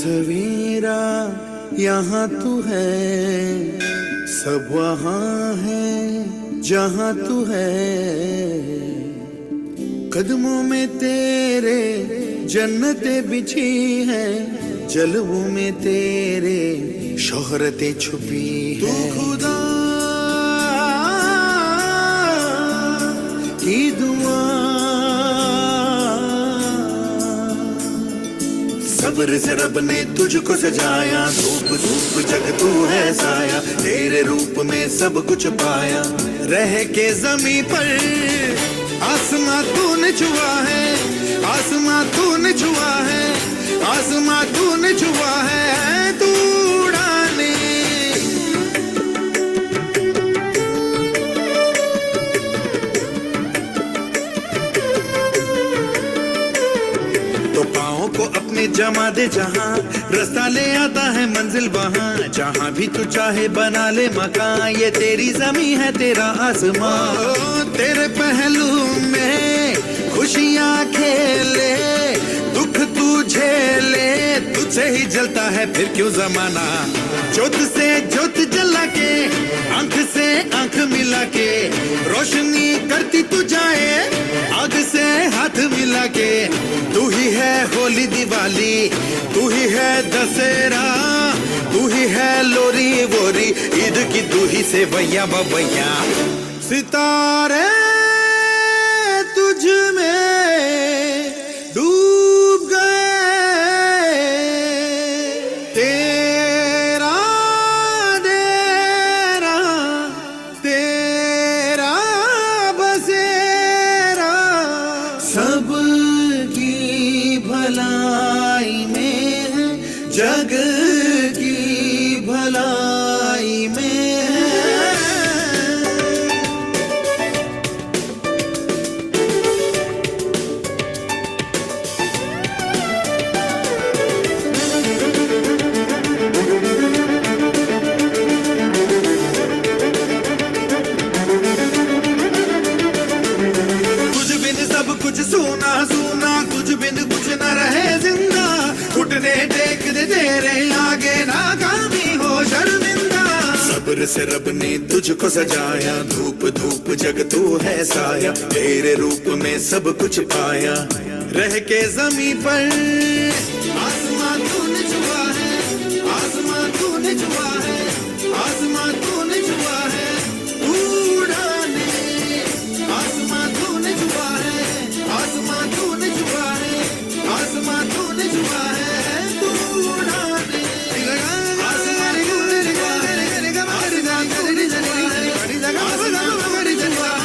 सवेरा यहाँ तू है, सब वहाँ है जहाँ तू है। कदमों में तेरे जन्नतें बिछी हैं, जलवों में तेरे शोहरतें छुपी हैं। तू खुदा की दुआ, सब्र से रब ने तुझको सजाया। धूप धूप जग तू है साया, तेरे रूप में सब कुछ पाया। रह के जमी पर आसमां तूने छुआ है, आसमां तूने छुआ है, आसमां तूने छुआ है। तू उड़ाने तो पाँव को अपने जमा दे जहाँ, रास्ता ले आता है मंजिल वहाँ। जहाँ भी तू चाहे बना ले मकान, ये तेरी जमी है तेरा आसमां। तेरे पहलू में खुशियाँ खेले, दुख तू झेले, तुझसे ही जलता है फिर क्यों जमाना। ज्योत से ज्योत जला के, आंख से आंख मिला के, रोशनी करती तू जाए आग से हाथ मिला के। तू ही है होली दिवाली, तू ही है दशहरा, तू ही है लोरी वोरी, ईद की तू ही से भैया बबैया। सितारे तुझ में डूब गए, तेरा डेरा तेरा बसेरा। सबकी भलाई में है, जग की भलाई में है। कुछ सूना सूना, कुछ बिन कुछ न रहे जिंदा। घुटने टेक दे तेरे आगे, नाकामी हो शर्मिंदा। सब्र से रब ने तुझको सजाया, धूप धूप जग तू है साया। तेरे रूप में सब कुछ पाया। रह के जमी पर आसमां तूने छुआ है, आसमां तूने छुआ है, आसमां तूने छुआ है। उड़ाने आसमां तूने छुआ है, आसमां तूने छुआ है, आसमां तूने छुआ है। तू उड़ाने आसमां तूने छुआ है, आसमां तूने छुआ है, आसमां तूने छुआ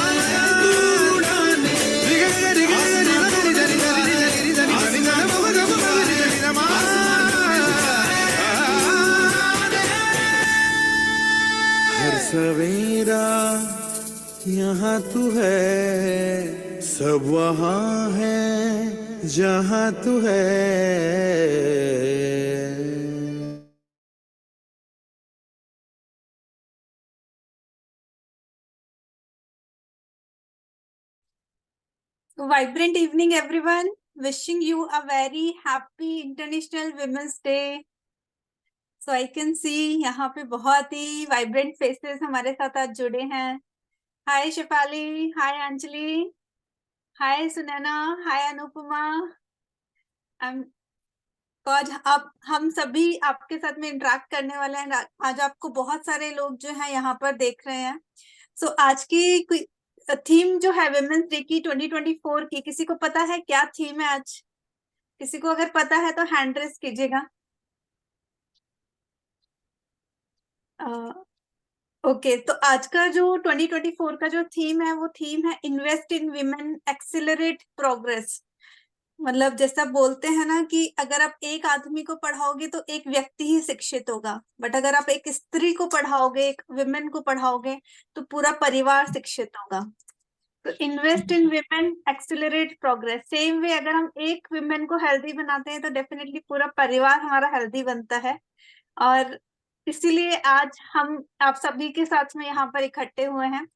है। तू उड़ाने हर सवेरा यहाँ तू है, सब वहाँ है जहाँ तू है। Vibrant evening, everyone. Wishing you a very happy International Women's Day. So I can see यहाँ पे बहुत ही vibrant faces हमारे साथ आज जुड़े हैं. Hi Shifali, hi Anjali, hi Sunaina, hi Anupama. आज आप हम सभी आपके साथ में इंटरेक्ट करने वाले हैं. आज आपको बहुत सारे लोग जो हैं यहाँ पर देख रहे हैं. So आज की थीम जो है विमेंस डे की 2024 की, किसी को पता है क्या थीम है आज? किसी को अगर पता है तो हैंड रेस कीजिएगा. ओके, तो आज का जो 2024 का जो थीम है वो थीम है invest in women accelerate progress. मतलब जैसा बोलते हैं ना कि अगर आप एक आदमी को पढ़ाओगे तो एक व्यक्ति ही शिक्षित होगा, बट अगर आप एक स्त्री को पढ़ाओगे, एक विमेन को पढ़ाओगे तो पूरा परिवार शिक्षित होगा. तो invest in women accelerate progress. Same way अगर हम एक विमेन को हेल्दी बनाते हैं तो डेफिनेटली पूरा परिवार हमारा हेल्दी बनता है. और इसीलिए आज हम आप सभी के साथ में यहाँ पर इकट्ठे हुए हैं.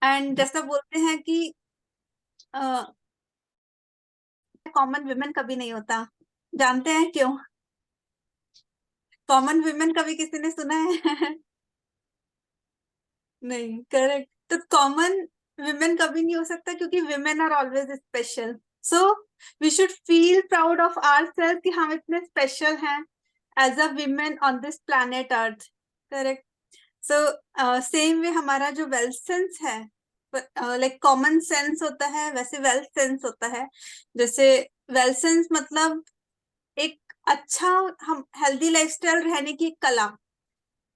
एंड जैसा बोलते हैं कि कॉमन विमेन कभी नहीं होता. जानते हैं क्यों? कॉमन विमेन कभी किसी ने सुना है? नहीं, करेक्ट। तो कॉमन विमेन कभी नहीं हो सकता, क्योंकि women are always special. So we should feel proud of our self कि हम इतने स्पेशल हैं as a women on this planet earth. Correct. So same way हमारा जो वेल्थ सेंस है, लाइक कॉमन सेंस होता है, वैसे वेल्थ सेंस होता है। जैसे वेल्थ सेंस मतलब एक अच्छा, हम हेल्दी लाइफस्टाइल रहने की कला,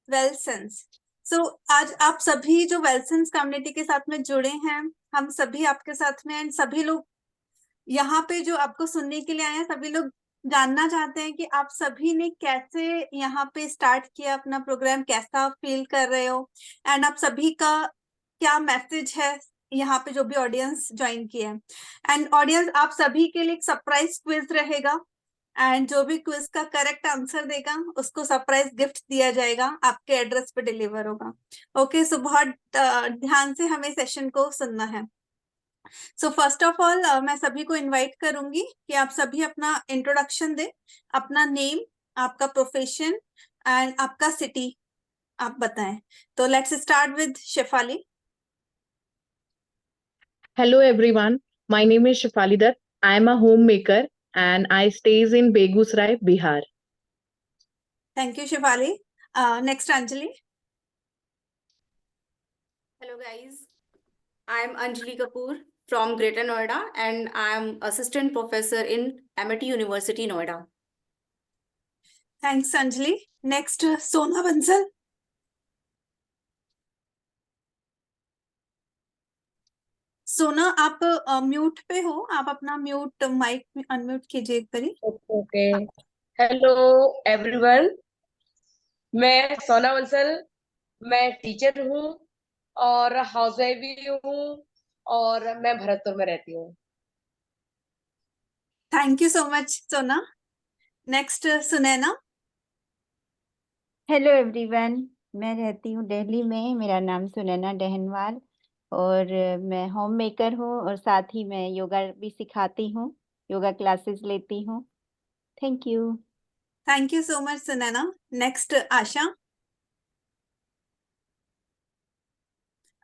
वेल्थ सेंस। सो आज आप सभी जो वेल्थ सेंस कम्युनिटी के साथ में जुड़े हैं, हम सभी आपके साथ में, एंड सभी लोग यहाँ पे जो आपको सुनने के लिए आए हैं, सभी लोग जानना चाहते हैं कि आप सभी ने कैसे यहाँ पे स्टार्ट किया अपना प्रोग्राम, कैसा फील कर रहे हो, एंड आप सभी का क्या मैसेज है यहाँ पे जो भी ऑडियंस ज्वाइन किया है। एंड ऑडियंस, आप सभी के लिए एक सरप्राइज क्विज रहेगा, एंड जो भी क्विज का करेक्ट आंसर देगा उसको सरप्राइज गिफ्ट दिया जाएगा, आपके एड्रेस पे डिलीवर होगा। ओके, सो बहुत ध्यान से हमें सेशन को सुनना है। सो फर्स्ट ऑफ ऑल मैं सभी को इनवाइट करूंगी कि आप सभी अपना इंट्रोडक्शन दें, अपना नेम, आपका प्रोफेशन एंड आपका सिटी आप बताएं। तो let's start with Shefali. Hello everyone, my name is Shefali Dutt. I am a homemaker and I stays in Begusarai, Bihar. Thank you Shefali. Next Anjali. Hello guys, I am Anjali Kapoor from Greater Noida and I am assistant professor in Amity University, Noida. Thanks Anjali. Next सोना बंसल। सोना, आप mute पे हो, आप अपना mute mic unmute कीजिए एक बारी। ओके। हेलो एवरीवन, मैं सोना बंसल, मैं टीचर हूँ और हाउसवाइफ भी हूँ और मैं भरतपुर में रहती हूँ। थैंक यू सो मच सोना। नेक्स्ट सुनैना। हेलो एवरीवन, मैं रहती हूँ दिल्ली में। मेरा नाम सुनैना डहनवाल और मैं होम मेकर हूँ और साथ ही मैं योगा भी सिखाती हूँ, योगा क्लासेस लेती हूँ। Thank you. Thank you so much Sunaina. Next Asha.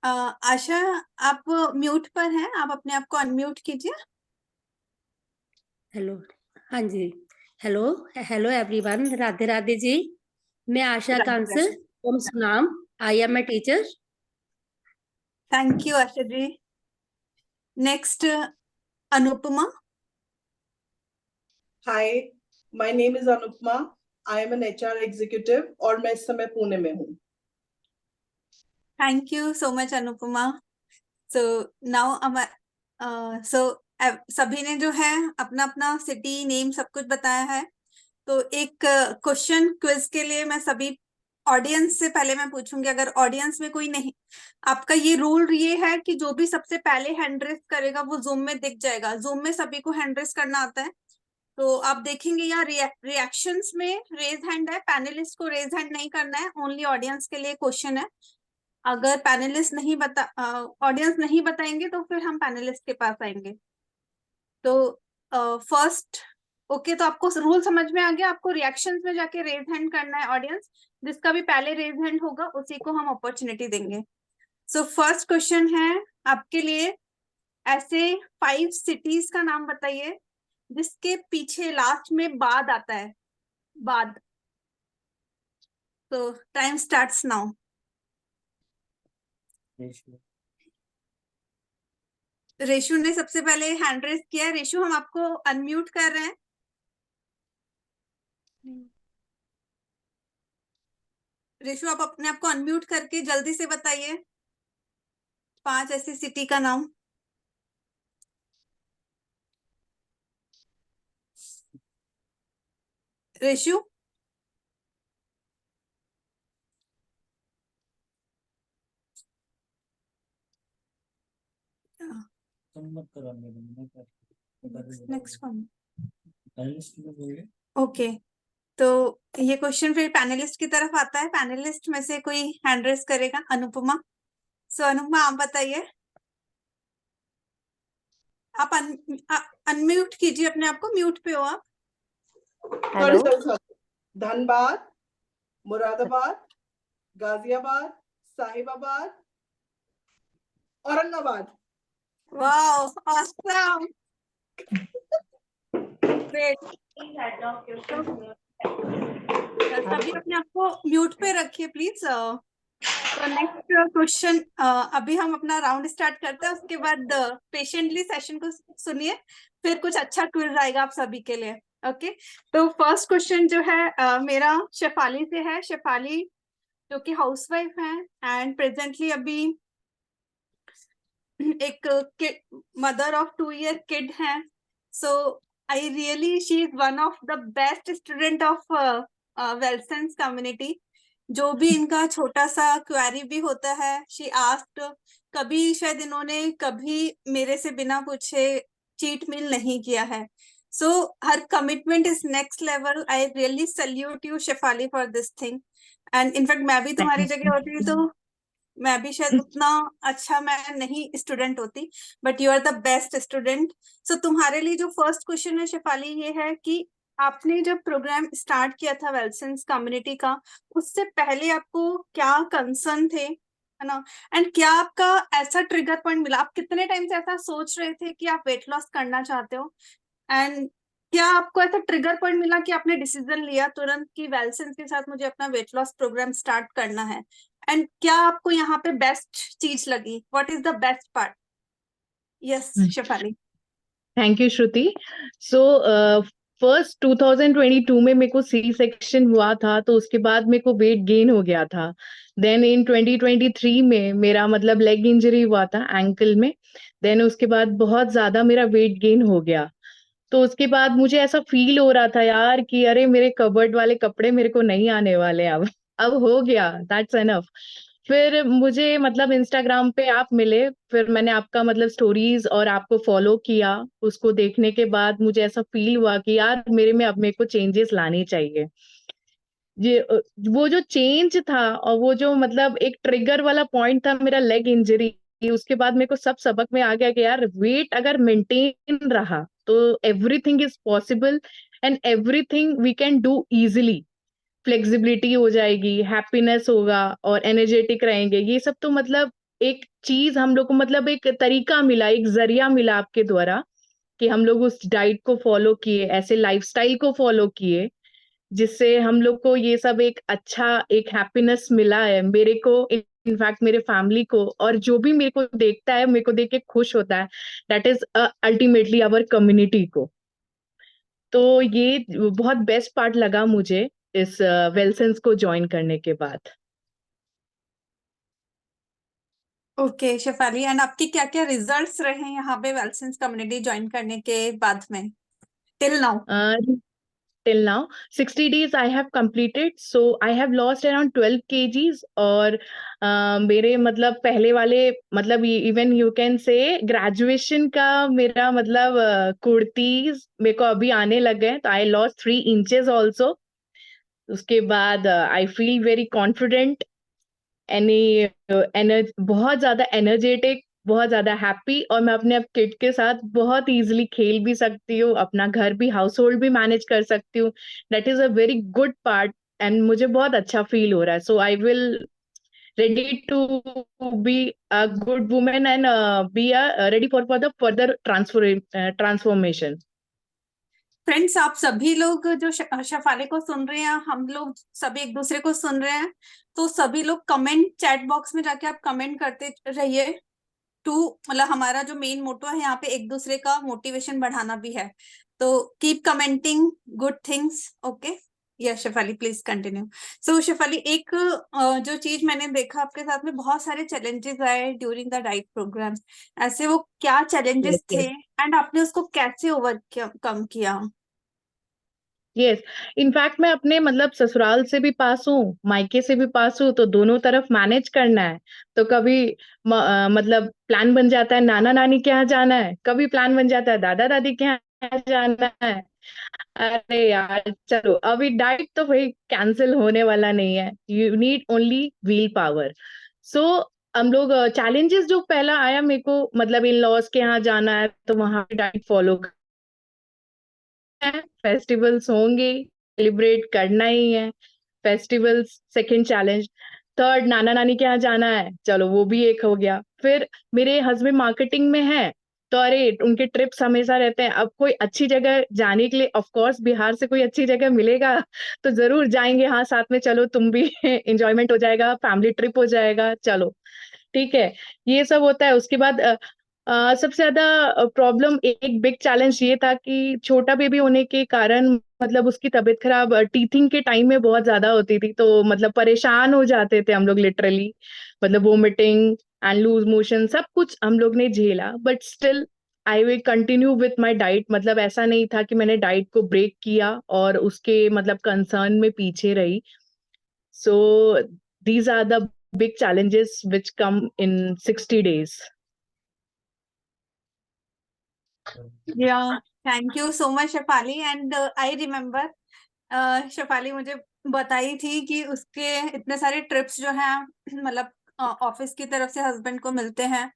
Asha, आप म्यूट पर हैं, आप अपने आप को अनम्यूट कीजिए। हेलो, हाँ जी, hello hello everyone, Radhe Radhe ji. मैं Asha Kansal from Sunam, I am a teacher. Thank you Asha ji. Next Anupama. Hi, my name is Anupama. I am an HR executive और मैं इस समय पुणे में हूँ। Thank you so much Anupama. So now सभी ने जो है अपना अपना सिटी नेम सब कुछ बताया है। तो एक क्वेश्चन क्विज के लिए मैं सभी ऑडियंस से पहले मैं पूछूंगी, अगर ऑडियंस में कोई नहीं, आपका ये रूल ये है कि जो भी सबसे पहले हैंड रेस करेगा वो जूम में दिख जाएगा। जूम में सभी को हैंड रेस करना आता है, तो आप देखेंगे यहाँ रिएक्शंस में रेज हैंड है, पैनलिस्ट को रेज हैंड नहीं करना है, ओनली ऑडियंस के लिए क्वेश्चन है। अगर पैनलिस्ट नहीं ऑडियंस नहीं बताएंगे तो फिर हम पैनलिस्ट के पास आएंगे। तो फर्स्ट ओके, तो आपको रूल समझ में आ गया। आपको रिएक्शंस में जाके रेज हैंड करना है ऑडियंस, जिसका भी पहले रेज हैंड होगा उसी को हम अपॉर्चुनिटी देंगे। सो फर्स्ट क्वेश्चन है आपके लिए, ऐसे 5 सिटीज का नाम बताइए जिसके पीछे लास्ट में बाद आता है, बाद। तो टाइम स्टार्ट्स नाउ। रेशु ने सबसे पहले हैंड रेस किया है। रेशु, हम आपको अनम्यूट कर रहे हैं। रेशु, आप अपने आप को अनम्यूट करके जल्दी से बताइए 5 ऐसी सिटी का नाम। Reshu, next one. ओके, तो ये क्वेश्चन फिर पैनलिस्ट की तरफ आता है। पैनलिस्ट में से कोई हैंड रेस करेगा? अनुपमा। सो अनुपमा, आप बताइए। आप अनम्यूट कीजिए अपने आप को, म्यूट पे हो आप। Hello, Dhanbad, Moradabad, Ghaziabad, Sahibabad, Aurangabad. Wow, awesome, great. सभी अपने आप को म्यूट पे रखिए प्लीज। तो नेक्स्ट क्वेश्चन, अभी हम अपना राउंड स्टार्ट करते हैं, उसके बाद पेशेंटली सेशन को सुनिए, फिर कुछ अच्छा क्विज आएगा आप सभी के लिए। ओके, तो फर्स्ट क्वेश्चन जो है मेरा शेफाली से है। शेफाली जो कि हाउसवाइफ है एंड प्रेजेंटली अभी एक मदर ऑफ 2 year किड है। So I really she is one of the best student of Wellsense community. जो भी इनका छोटा सा क्वेरी भी होता है, शी आस्क्ड, कभी शायद इन्होंने कभी मेरे से बिना पूछे चीट मील नहीं किया है। सो हर commitment is next level. I really salute you Shefali for this thing. And in fact मैं भी तुम्हारी जगह होती तो मैं भी शायद उतना अच्छा मैं नहीं स्टूडेंट होती, but you are the best student. So तुम्हारे लिए जो फर्स्ट क्वेश्चन है शेफाली, ये है कि आपने जब प्रोग्राम स्टार्ट किया था वेलसेंस कम्युनिटी का, उससे पहले आपको क्या कंसर्न थे, है ना? एंड क्या आपका ऐसा ट्रिगर पॉइंट मिला, आप कितने टाइम से ऐसा सोच रहे थे कि आप वेट लॉस करना चाहते हो? एंड क्या आपको ऐसा ट्रिगर पॉइंट मिला कि आपने डिसीजन लिया तुरंत कि वेलसेंस के साथ मुझे अपना वेट लॉस प्रोग्राम स्टार्ट करना है? एंड क्या आपको यहाँ पे बेस्ट चीज लगी? What is the best part? Yes Shefali. Thank you Shruti. So first 2022 में मेरे को सी सेक्शन हुआ था, तो उसके बाद मेरे को वेट गेन हो गया था। देन इन 2023 में मेरा मतलब लेग इंजरी हुआ था एंकल में। देन उसके बाद बहुत ज्यादा मेरा वेट गेन हो गया। तो उसके बाद मुझे ऐसा फील हो रहा था यार कि अरे मेरे कबर्ड वाले कपड़े मेरे को नहीं आने वाले अब हो गया, दैट्स एनफ। फिर मुझे मतलब इंस्टाग्राम पे आप मिले, फिर मैंने आपका मतलब स्टोरीज और आपको फॉलो किया। उसको देखने के बाद मुझे ऐसा फील हुआ कि यार मेरे में अब मेरे को चेंजेस लाने चाहिए। ये वो जो चेंज था और वो जो मतलब एक ट्रिगर वाला पॉइंट था मेरा लेग इंजरी, उसके बाद मेरे को सब सबक में आ गया कि यार वेट अगर मेंटेन रहा तो everything is possible and everything we can do easily. Flexibility हो जाएगी, हैप्पीनेस होगा और एनर्जेटिक रहेंगे। ये सब तो मतलब एक चीज हम लोग को मतलब एक तरीका मिला, एक जरिया मिला आपके द्वारा कि हम लोग उस डाइट को फॉलो किए, ऐसे लाइफस्टाइल को फॉलो किए, जिससे हम लोग को ये सब एक अच्छा एक हैप्पीनेस मिला है मेरे को, इनफैक्ट मेरे फैमिली को, और जो भी मेरे को देखता है मेरे को देख के खुश होता है, that is ultimately our community को। तो ये बहुत बेस्ट पार्ट लगा मुझे इस वेलसेंस को ज्वाइन करने के बाद। ओके शेफाली, एंड आपकी क्या क्या रिजल्ट्स रहे हैं यहाँ पे वेलसेंस कम्युनिटी ज्वाइन करने के बाद में till now? Till now 60 days I have completed, so I have lost around 12 kgs। और मेरे मतलब पहले वाले मतलब even you can say graduation का मेरा मतलब कुर्तीज मेरे को अभी आने लग गए, तो आई लॉस्ट 3 inches ऑल्सो। उसके बाद आई फील वेरी कॉन्फिडेंट, बहुत ज्यादा एनर्जेटिक, बहुत ज्यादा हैप्पी, और मैं अपने किड के साथ बहुत इजीली खेल भी सकती हूँ, अपना घर भी हाउस होल्ड भी मैनेज कर सकती हूँ। That is a very good part and मुझे बहुत अच्छा फील हो रहा है। So I will ready to be a good women and be ready for the further transformation. Friends, आप सभी लोग जो शेफाली को सुन रहे हैं, हम लोग सभी एक दूसरे को सुन रहे हैं, तो सभी लोग कमेंट चैट बॉक्स में जाके आप कमेंट करते रहिए। मतलब हमारा जो मेन मोटो है यहाँ पे एक दूसरे का मोटिवेशन बढ़ाना भी है, तो keep commenting good things. Okay, yes Shefali please continue. So Shefali, एक जो चीज मैंने देखा आपके साथ में, बहुत सारे चैलेंजेस आए ड्यूरिंग द डाइट प्रोग्राम, ऐसे वो क्या चैलेंजेस थे एंड आपने उसको कैसे ओवरकम किया? यस, इनफैक्ट मैं अपने मतलब ससुराल से भी पास हूँ, मायके से भी पास हूँ, तो दोनों तरफ मैनेज करना है। तो कभी मतलब प्लान बन जाता है नाना नानी के यहाँ जाना है, कभी प्लान बन जाता है दादा दादी के यहाँ जाना है। अरे यार चलो, अभी डाइट तो भाई कैंसिल होने वाला नहीं है, you need only wheel power. So हम लोग चैलेंजेस जो पहला आया मेरे को, मतलब इन लॉज के यहाँ जाना है तो वहां डाइट फॉलो, फेस्टिवल्स होंगे, सेलिब्रेट करना ही है, फेस्टिवल्स सेकंड चैलेंज, थर्ड नाना नानी के यहाँ जाना है, चलो वो भी एक हो गया। फिर मेरे हस्बैंड मार्केटिंग में है, तो अरे उनके ट्रिप्स हमेशा रहते हैं। अब कोई अच्छी जगह जाने के लिए ऑफ कोर्स बिहार से कोई अच्छी जगह मिलेगा तो जरूर जाएंगे, हाँ साथ में चलो तुम भी एंजॉयमेंट हो जाएगा, फैमिली ट्रिप हो जाएगा, चलो ठीक है। ये सब होता है। उसके बाद सबसे ज्यादा प्रॉब्लम, एक बिग चैलेंज ये था कि छोटा बेबी होने के कारण मतलब उसकी तबीयत खराब टीथिंग के टाइम में बहुत ज्यादा होती थी, तो मतलब परेशान हो जाते थे हम लोग लिटरली, मतलब वोमिटिंग एंड लूज मोशन सब कुछ हम लोग ने झेला। But still I will continue with my diet, मतलब ऐसा नहीं था कि मैंने डाइट को ब्रेक किया और उसके मतलब कंसर्न में पीछे रही। So these are the big challenges which come in 60 days. Yeah, thank you so much Shefali. And I remember Shefali मुझे बताई थी कि उसके इतने सारे ट्रिप्स जो हैं मतलब ऑफिस की तरफ से हस्बैंड को मिलते हैं,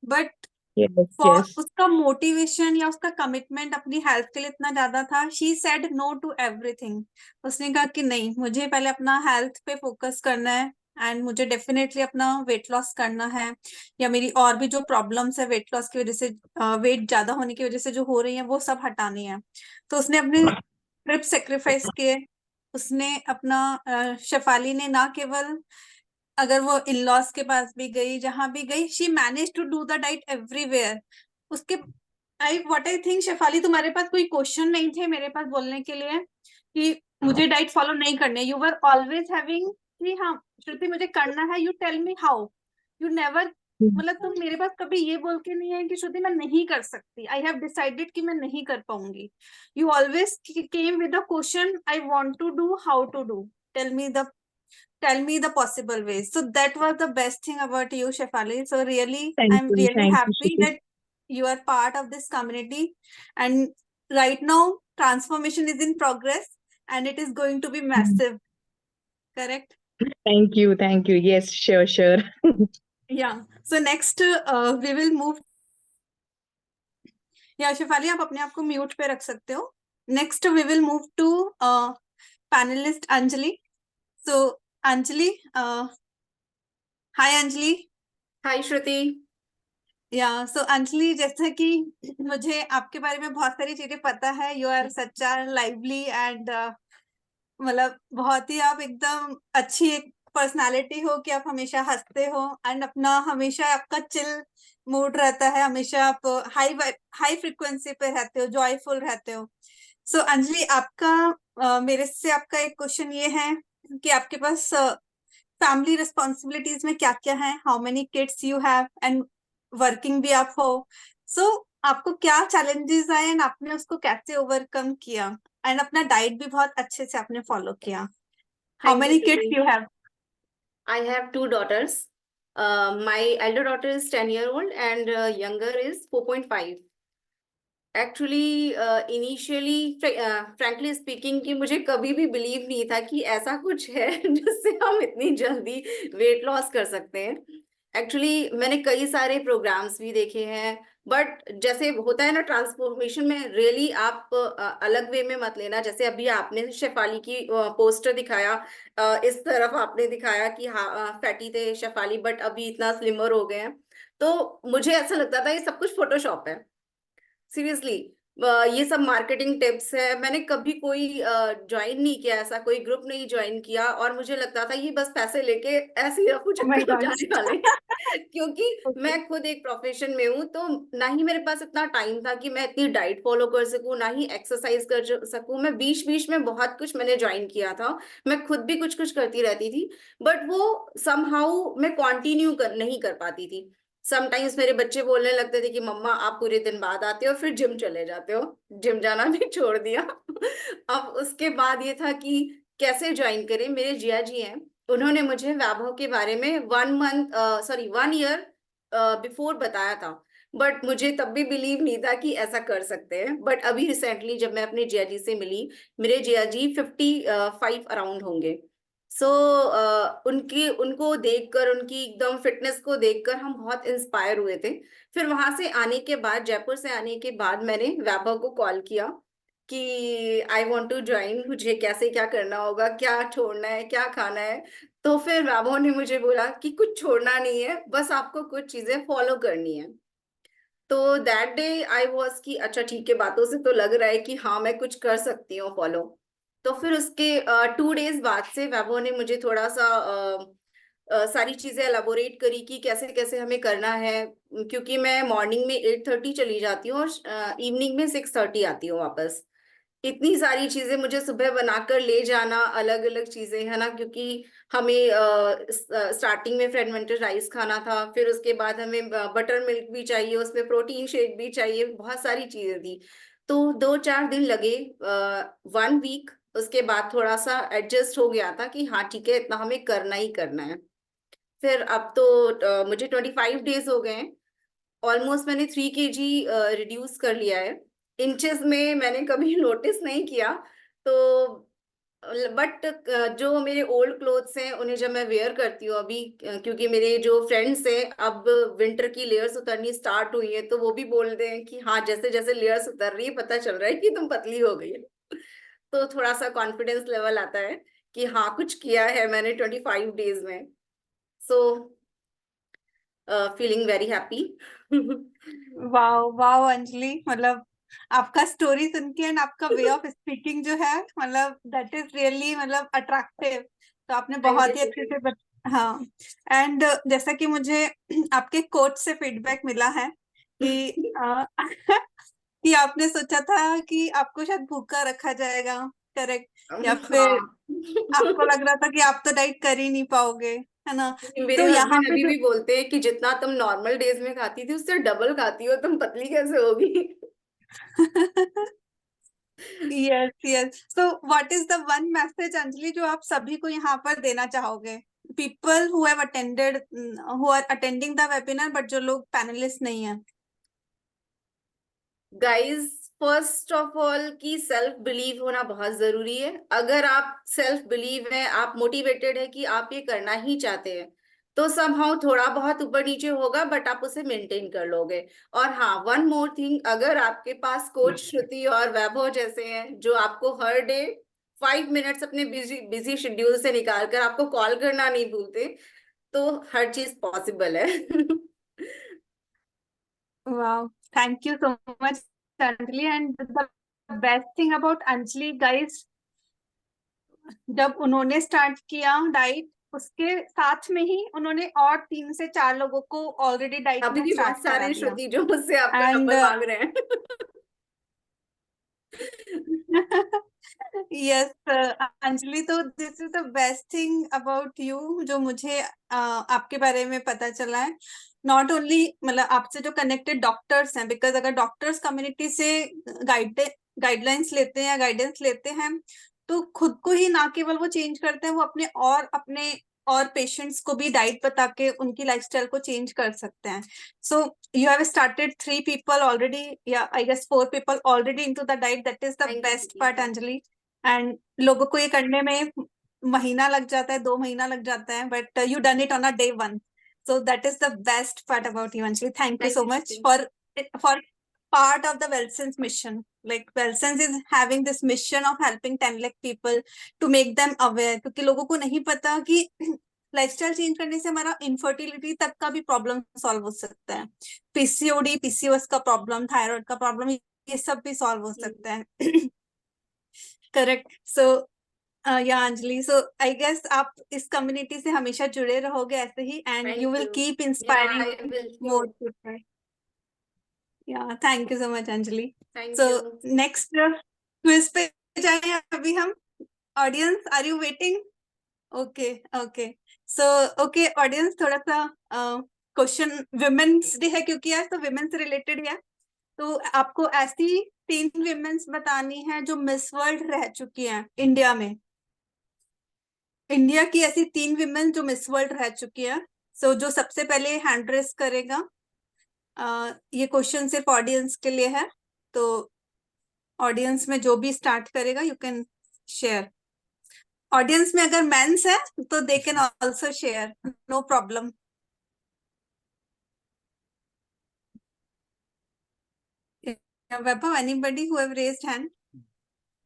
बट Yes, फॉर yes. उसका मोटिवेशन या उसका कमिटमेंट अपनी हेल्थ के लिए इतना ज्यादा था। She said no to everything. उसने कहा कि नहीं, मुझे पहले अपना हेल्थ पे फोकस करना है एंड मुझे डेफिनेटली अपना वेट लॉस करना है, या मेरी और भी जो प्रॉब्लम्स है वेट लॉस की वजह से, वेट ज्यादा होने की वजह से जो हो रही है वो सब हटानी है। तो उसने अपने ट्रिप सेक्रीफाइस किए। उसने अपना शेफाली ने ना केवल अगर वो इन लॉज के पास भी गई, जहां भी गई, she manage to do the diet everywhere. उसके आई थिंक शेफाली तुम्हारे पास कोई क्वेश्चन नहीं थे मेरे पास बोलने के लिए कि मुझे डाइट फॉलो नहीं करने। यू वर ऑलवेज हैविंग कि हाँ श्रुति मुझे करना है, you tell me how. You never, मतलब तुम मेरे पास कभी ये बोल के नहीं है कि श्रुति मैं नहीं कर सकती, आई हैव डिसाइडेड कि मैं नहीं कर पाऊंगी। You always came with the question I want to do, how to do, tell me the possible ways. So that was the best thing about you, Shefali. So really, I'm really Thank you, happy Shruti. that you are part of this community. And right now, transformation is in progress and it is going to be massive. Correct? Thank you. Yes, sure. Yeah. So next, we will move. Yeah, Shefali, आप अपने आप को mute पे रख सकते हो। Next, we will move to panelist Anjali. So Anjali, hi Anjali. Hi Shruti. या सो अंजलि, जैसा कि मुझे आपके बारे में बहुत सारी चीजें पता है, you are such a lively and मतलब बहुत ही आप एकदम अच्छी एक पर्सनालिटी हो कि आप हमेशा हंसते हो एंड अपना हमेशा आपका चिल मूड रहता है, हमेशा आप हाई फ्रिक्वेंसी पे रहते हो, जॉयफुल रहते हो। सो अंजलि, आपका मेरे से आपका एक क्वेश्चन ये है कि आपके पास फैमिली रिस्पॉन्सिबिलिटीज में क्या क्या है, how many kids you have and working भी आप हो। सो आपको क्या चैलेंजेस आए एंड आपने उसको कैसे ओवरकम किया, एंड अपना डाइट भी बहुत अच्छे से आपने फॉलो किया। How Thank you, many kids Shruti. You have? I have two daughters. My elder daughter is 10-year-old and younger is 4.5. Actually initially frankly speaking कि मुझे कभी भी बिलीव नहीं था कि ऐसा कुछ है जिससे हम इतनी जल्दी वेट लॉस कर सकते हैं। एक्चुअली मैंने कई सारे प्रोग्राम्स भी देखे हैं, बट जैसे होता है ना ट्रांसफॉर्मेशन में, रियली आप अलग वे में मत लेना। जैसे अभी आपने शेफाली की पोस्टर दिखाया, इस तरफ आपने दिखाया कि हाँ फैटी थे शेफाली बट अभी इतना स्लिमर हो गए हैं, तो मुझे ऐसा लगता था ये सब कुछ फोटोशॉप है। सीरियसली ये सब मार्केटिंग टिप्स है। मैंने कभी कोई ज्वाइन नहीं किया, ऐसा कोई ग्रुप नहीं ज्वाइन किया, और मुझे लगता था ये बस पैसे लेके ऐसे ही रफू Oh my चक्कर हो God. जाने वाले क्योंकि Okay. मैं खुद एक प्रोफेशन में हूँ, तो ना ही मेरे पास इतना टाइम था कि मैं इतनी डाइट फॉलो कर सकूं, ना ही एक्सरसाइज कर सकूं। मैं बीच बीच में बहुत कुछ मैंने ज्वाइन किया था, मैं खुद भी कुछ कुछ करती रहती थी, बट वो समहाउ मैं कंटिन्यू नहीं कर पाती थी। समटाइम्स मेरे बच्चे बोलने लगते थे कि मम्मा आप पूरे दिन बाद आते हो फिर जिम चले जाते हो, जिम जाना भी छोड़ दिया अब उसके बाद ये था कि कैसे ज्वाइन करें। मेरे जिया जी हैं, उन्होंने मुझे वैभव के बारे में 1 ईयर बिफोर बताया था, बट मुझे तब भी बिलीव नहीं था कि ऐसा कर सकते हैं। बट अभी रिसेंटली जब मैं अपने जिया जी से मिली, मेरे जिया जी 55 अराउंड होंगे। सो उनको देखकर, उनकी एकदम फिटनेस को देखकर हम बहुत इंस्पायर हुए थे। फिर वहां से आने के बाद, जयपुर से आने के बाद, मैंने वैभव को कॉल किया कि आई वांट टू ज्वाइन, मुझे कैसे क्या करना होगा, क्या छोड़ना है, क्या खाना है। तो फिर वैभव ने मुझे बोला कि कुछ छोड़ना नहीं है, बस आपको कुछ चीजें फॉलो करनी है। तो दैट डे आई वाज कि अच्छा ठीक है, बातों से तो लग रहा है कि हाँ मैं कुछ कर सकती हूँ फॉलो। तो फिर उसके 2 डेज बाद से वैभव ने मुझे थोड़ा सा सारी चीजें एलाबोरेट करी कि कैसे कैसे हमें करना है, क्योंकि मैं मॉर्निंग में 8:30 चली जाती हूँ और इवनिंग में 6:30 आती हूँ वापस। इतनी सारी चीजें मुझे सुबह बनाकर ले जाना, अलग अलग चीजें है ना, क्योंकि हमें स्टार्टिंग में फ्रेगमेंटेड राइस खाना था, फिर उसके बाद हमें बटर मिल्क भी चाहिए, उसमें प्रोटीन शेक भी चाहिए, बहुत सारी चीजें थी। तो 2-4 दिन लगे, 1 वीक। उसके बाद थोड़ा सा एडजस्ट हो गया था कि हाँ ठीक है, इतना हमें करना ही करना है। फिर अब तो मुझे 25 डेज हो गए हैं। ऑलमोस्ट मैंने 3 kg रिड्यूस कर लिया है। इंचेस में मैंने कभी नोटिस नहीं किया। तो बट जो मेरे ओल्ड क्लोथ्स हैं उन्हें जब मैं वेयर करती हूँ अभी, क्योंकि मेरे जो फ्रेंड्स हैं अब विंटर की लेयर्स उतरनी स्टार्ट हुई है, तो वो भी बोलते हैं कि हाँ जैसे जैसे लेयर्स उतर रही है पता चल रहा है कि तुम पतली हो गई है। तो थोड़ा सा कॉन्फिडेंस लेवल आता है कि हाँ कुछ किया है मैंने 25 डेज में। So feeling very happy. Wow wow Anjali, मतलब आपका स्टोरी सुन के एंड आपका वे ऑफ स्पीकिंग जो है, मतलब दैट इज रियली मतलब अट्रैक्टिव। तो आपने बहुत ही अच्छे से हाँ। एंड जैसा कि मुझे आपके कोच से फीडबैक मिला है कि कि आपने सोचा था कि आपको शायद भूखा रखा जाएगा, करेक्ट, या फिर आपको लग रहा था कि आप तो डाइट कर ही नहीं पाओगे, है ना। मेरे तो यहाँ हस्बैंड पे अभी जो भी बोलते हैं कि जितना तुम नॉर्मल डेज में खाती थी उससे डबल खाती हो, तुम पतली कैसे होगी। Yes yes, so what is the one message Anjali जो आप सभी को यहाँ पर देना चाहोगे, people who have attended, who are attending the webinar but जो लोग पैनलिस्ट नहीं है। गाइस, फर्स्ट ऑफ ऑल की सेल्फ बिलीव होना बहुत जरूरी है। अगर आप सेल्फ बिलीव है, आप मोटिवेटेड है कि आप ये करना ही चाहते हैं, तो समहाउ थोड़ा बहुत ऊपर नीचे होगा बट आप उसे मेंटेन कर लोगे। और हाँ, वन मोर थिंग, अगर आपके पास कोच श्रुति और वैभव जैसे हैं जो आपको हर डे 5 मिनट्स अपने बिजी बिजी शेड्यूल से निकाल कर आपको कॉल करना नहीं भूलते, तो हर चीज पॉसिबल है। Wow, thank you so much, Anjali. And the best thing about Anjali, guys, जब उन्होंने स्टार्ट किया डाइट, उसके साथ में ही उन्होंने और 3 से 4 लोगों को ऑलरेडी डाइट अभी में भी स्टार्ट बहुत करा सारे दिया। श्रुति जो मुझसे आपका एंड नंबर मांग रहे हैं। यस अंजलि, तो this is the best thing about you जो मुझे आपके बारे में पता चला है। नॉट ओनली मतलब आपसे जो कनेक्टेड डॉक्टर्स हैं, बिकॉज अगर डॉक्टर्स कम्युनिटी से गाइडलाइंस लेते हैं या गाइडेंस लेते हैं, तो खुद को ही ना केवल वो चेंज करते हैं, वो अपने और पेशेंट्स को भी डाइट बता के उनकी लाइफस्टाइल को चेंज कर सकते हैं। So you have started 3 people already, yeah, I guess 4 people already into the diet. That is the Thank you, best Shruti. part, Anjali. And लोगों को ये करने में महीना लग जाता है, 2 महीना लग जाता है, but you done it on a day 1. So that is the best part about you, Anjali. Thank you Thank so you, much Shruti. for part of the Wellsense mission. Like Wellsense is having this mission of helping 10 lakh people to make them aware, क्योंकि लोगों को नहीं पता कि lifestyle change करने से हमारा infertility तक का भी प्रॉब्लम सॉल्व हो सकता है। पीसीओडी, पीसीओएस का प्रॉब्लम, थायराइड का प्रॉब्लम, ये सब भी सॉल्व हो सकता है। करेक्ट। सो या अंजलि, सो आई गेस आप इस कम्युनिटी से हमेशा जुड़े रहोगे ऐसे ही, and Thank you will you. Keep Yeah, I inspiring will. More people. Yeah thank you so much Anjali. Thank so you. Next quiz पे जाएं अभी हम। Audience, are you waiting? Okay okay, so okay audience, थोड़ा सा question, women's day है क्योंकि आज, तो विमेन से रिलेटेड है। तो आपको ऐसी 3 विमेन्स बतानी है जो मिस वर्ल्ड रह चुकी हैं इंडिया में। इंडिया की ऐसी 3 विमेन जो मिस वर्ल्ड रह चुकी है। सो जो सबसे पहले हैंड रेस करेगा, ये क्वेश्चन सिर्फ ऑडियंस के लिए है, तो ऑडियंस में जो भी स्टार्ट करेगा यू कैन शेयर। ऑडियंस में अगर मेंस है तो they can also share, no problem. Vaibhav, anybody who have raised hand?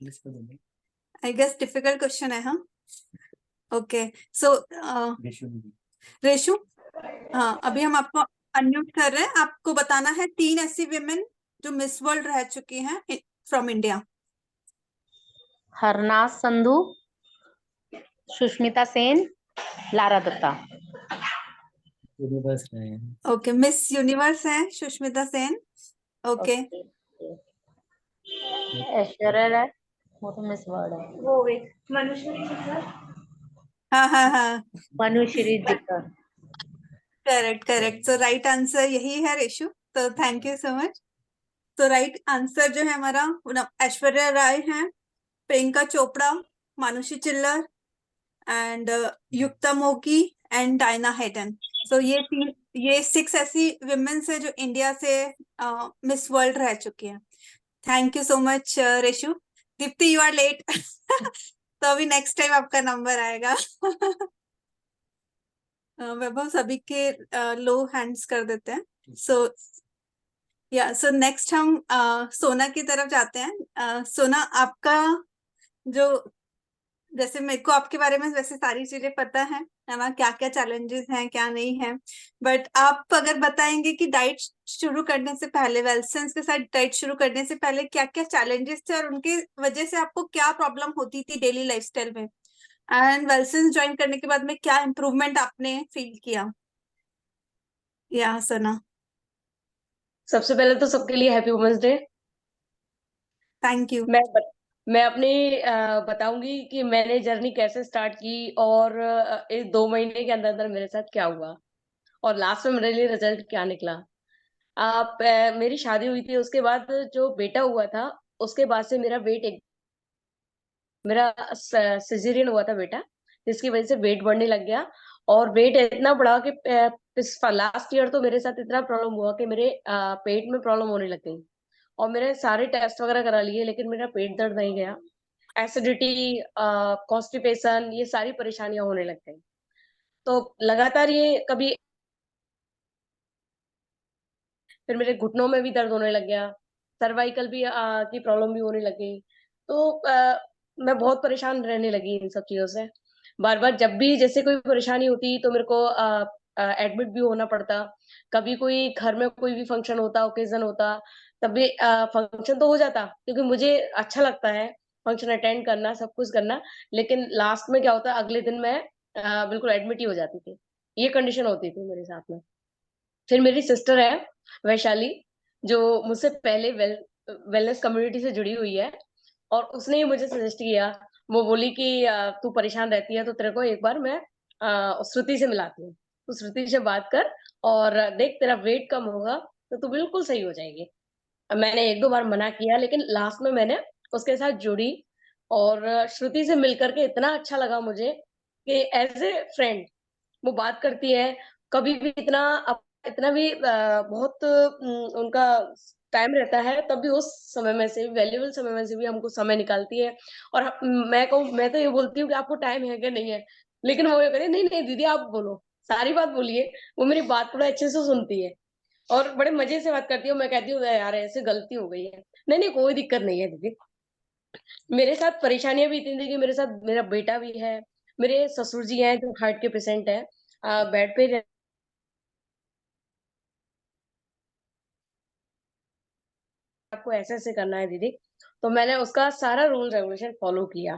I guess difficult question है, हाँ। ओके, सो रेशु, हाँ, अभी हम आपको अनम्यूट कर रहे हैं। आपको बताना है 3 ऐसी विमेन जो मिस वर्ल्ड रह चुकी हैं from India. Harnaaz Sandhu, Sushmita Sen, Lara Dutta. Okay, miss universe है सुष्मिता सेन। ओके, ऐश्वर्या राय, वो तो मिस वर्ल्ड है। वो एक हाँ, Manushri Jikkar. Correct correct. So right answer यही है रेशु, तो थैंक यू सो मच। तो राइट आंसर जो है हमारा ऐश्वर्या राय है, Priyanka Chopra, Manushi Chhillar and Yukta Mookhey and Diana Hayden. So ये 6 ऐसी विमेन्स है जो इंडिया से मिस वर्ल्ड रह चुकी हैं। Thank you so much Reshu. Deepti, you are late. तो अभी नेक्स्ट टाइम आपका नंबर आएगा। वैभव, सभी के लो हैंड्स कर देते हैं। सो नेक्स्ट हम सोना की तरफ जाते हैं। सोना, आपका जो, जैसे मेरे को आपके बारे में वैसे सारी चीजें पता है ना, क्या क्या चैलेंजेस हैं क्या नहीं है, बट आप अगर बताएंगे कि डाइट शुरू करने से पहले, वेलसेंस के साथ डाइट शुरू करने से पहले क्या क्या चैलेंजेस थे और उनके वजह से आपको क्या प्रॉब्लम होती थी डेली लाइफस्टाइल में, एंड वेलसेंस ज्वाइन करने के बाद में क्या इम्प्रूवमेंट आपने फील किया। या सोना। सबसे पहले तो सबके लिए happy women's day. Thank you. मैं अपनी बताऊंगी कि मैंने जर्नी कैसे स्टार्ट की और इस 2 महीने के अंदर अंदर मेरे साथ क्या हुआ और लास्ट में मेरे लिए रिजल्ट क्या निकला। मेरी शादी हुई थी, उसके बाद जो बेटा हुआ था उसके बाद से मेरा सिजेरियन हुआ था बेटा, जिसकी वजह से वेट बढ़ने लग गया और वेट इतना बढ़ा कि लास्ट ईयर तो मेरे साथ इतना प्रॉब्लम हुआ कि मेरे पेट में प्रॉब्लम होने लग गई और मेरे सारे टेस्ट वगैरह करा लिए, लेकिन मेरा पेट दर्द नहीं गया। एसिडिटी, कॉन्स्टिपेशन, ये सारी परेशानियां होने लग गई। तो लगातार ये कभी, फिर मेरे घुटनों में भी दर्द होने लग गया, सर्वाइकल भी की प्रॉब्लम भी होने लग गई। तो मैं बहुत परेशान रहने लगी इन सब चीजों से। बार बार जब भी जैसे कोई परेशानी होती तो मेरे को एडमिट भी होना पड़ता। कभी कोई घर में कोई भी फंक्शन होता, ओकेजन होता, तब भी फंक्शन तो हो जाता क्योंकि मुझे अच्छा लगता है फंक्शन अटेंड करना, सब कुछ करना, लेकिन लास्ट में क्या होता, अगले दिन मैं बिल्कुल एडमिट ही हो जाती थी। ये कंडीशन होती थी मेरे साथ में। फिर मेरी सिस्टर है वैशाली, जो मुझसे पहले वेलनेस कम्युनिटी से जुड़ी हुई है और उसने ही मुझे सजेस्ट किया। वो बोली कि तू परेशान रहती है तो तेरे को एक बार मैं श्रुति से मिलाती हूँ, तू श्रुति से बात कर और देख तेरा वेट कम होगा तो तू बिल्कुल सही हो जाएगी। मैंने 1-2 बार मना किया, लेकिन लास्ट में मैंने उसके साथ जुड़ी और श्रुति से मिलकर के इतना अच्छा लगा मुझे कि एज ए फ्रेंड वो बात करती है। कभी भी इतना भी बहुत उनका टाइम रहता है, तब भी उस समय में से, वैल्यूएबल समय में से भी हमको समय निकालती है। और मैं तो ये बोलती हूँ कि आपको टाइम है कि नहीं है, लेकिन वो ये कहती है, नहीं नहीं दीदी आप बोलो, सारी बात बोलिए। वो मेरी बात बड़ा अच्छे से सुनती है और बड़े मजे से बात करती है। मैं कहती हूँ यार ऐसे गलती हो गई है, नहीं नहीं कोई दिक्कत नहीं है दीदी। मेरे साथ परेशानियां भी इतनी थी कि मेरे साथ मेरा बेटा भी है, मेरे ससुर जी हैं जो हार्ट के पेशेंट है, बेड पे आपको ऐसे-ऐसे करना है दीदी। तो मैंने उसका सारा रूल रेगुलेशन फॉलो किया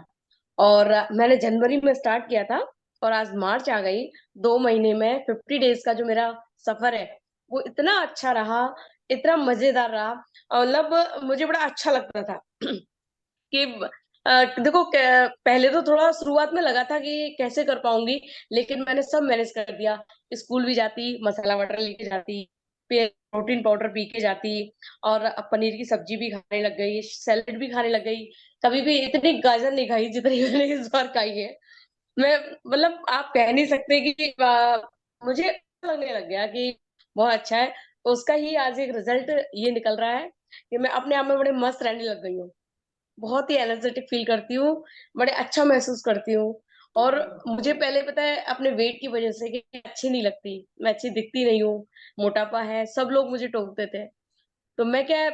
और मैंने जनवरी में स्टार्ट किया था और आज मार्च आ गई। 2 महीने में 50 डेज़ का जो मेरा सफ़र है, वो इतना अच्छा रहा, इतना मज़ेदार रहा। मतलब मुझे बड़ा अच्छा लगता था कि देखो पहले तो थोड़ा शुरुआत में लगा था कि कैसे कर पाऊँगी, लेकिन मैंने सब मैनेज कर दिया। स्कूल भी जाती, मसाला वाटर लेके जाती, प्रोटीन पाउडर पी के जाती और पनीर की सब्जी भी खाने लग गई, सैलेड भी खाने लग गई। कभी भी इतनी गाजर नहीं खाई जितनी मैंने इस बार खाई है। मैं मतलब आप कह नहीं सकते कि मुझे ऐसा लगने लग गया कि बहुत अच्छा है। उसका ही आज एक रिजल्ट ये निकल रहा है कि मैं अपने आप में बड़े मस्त रहने लग गई हूँ। बहुत ही एनर्जेटिक फील करती हूँ, बड़े अच्छा महसूस करती हूँ। और मुझे पहले पता है अपने वेट की वजह से कि अच्छी नहीं लगती, मैं अच्छी दिखती नहीं हूँ, मोटापा है, सब लोग मुझे टोकते थे। तो मैं क्या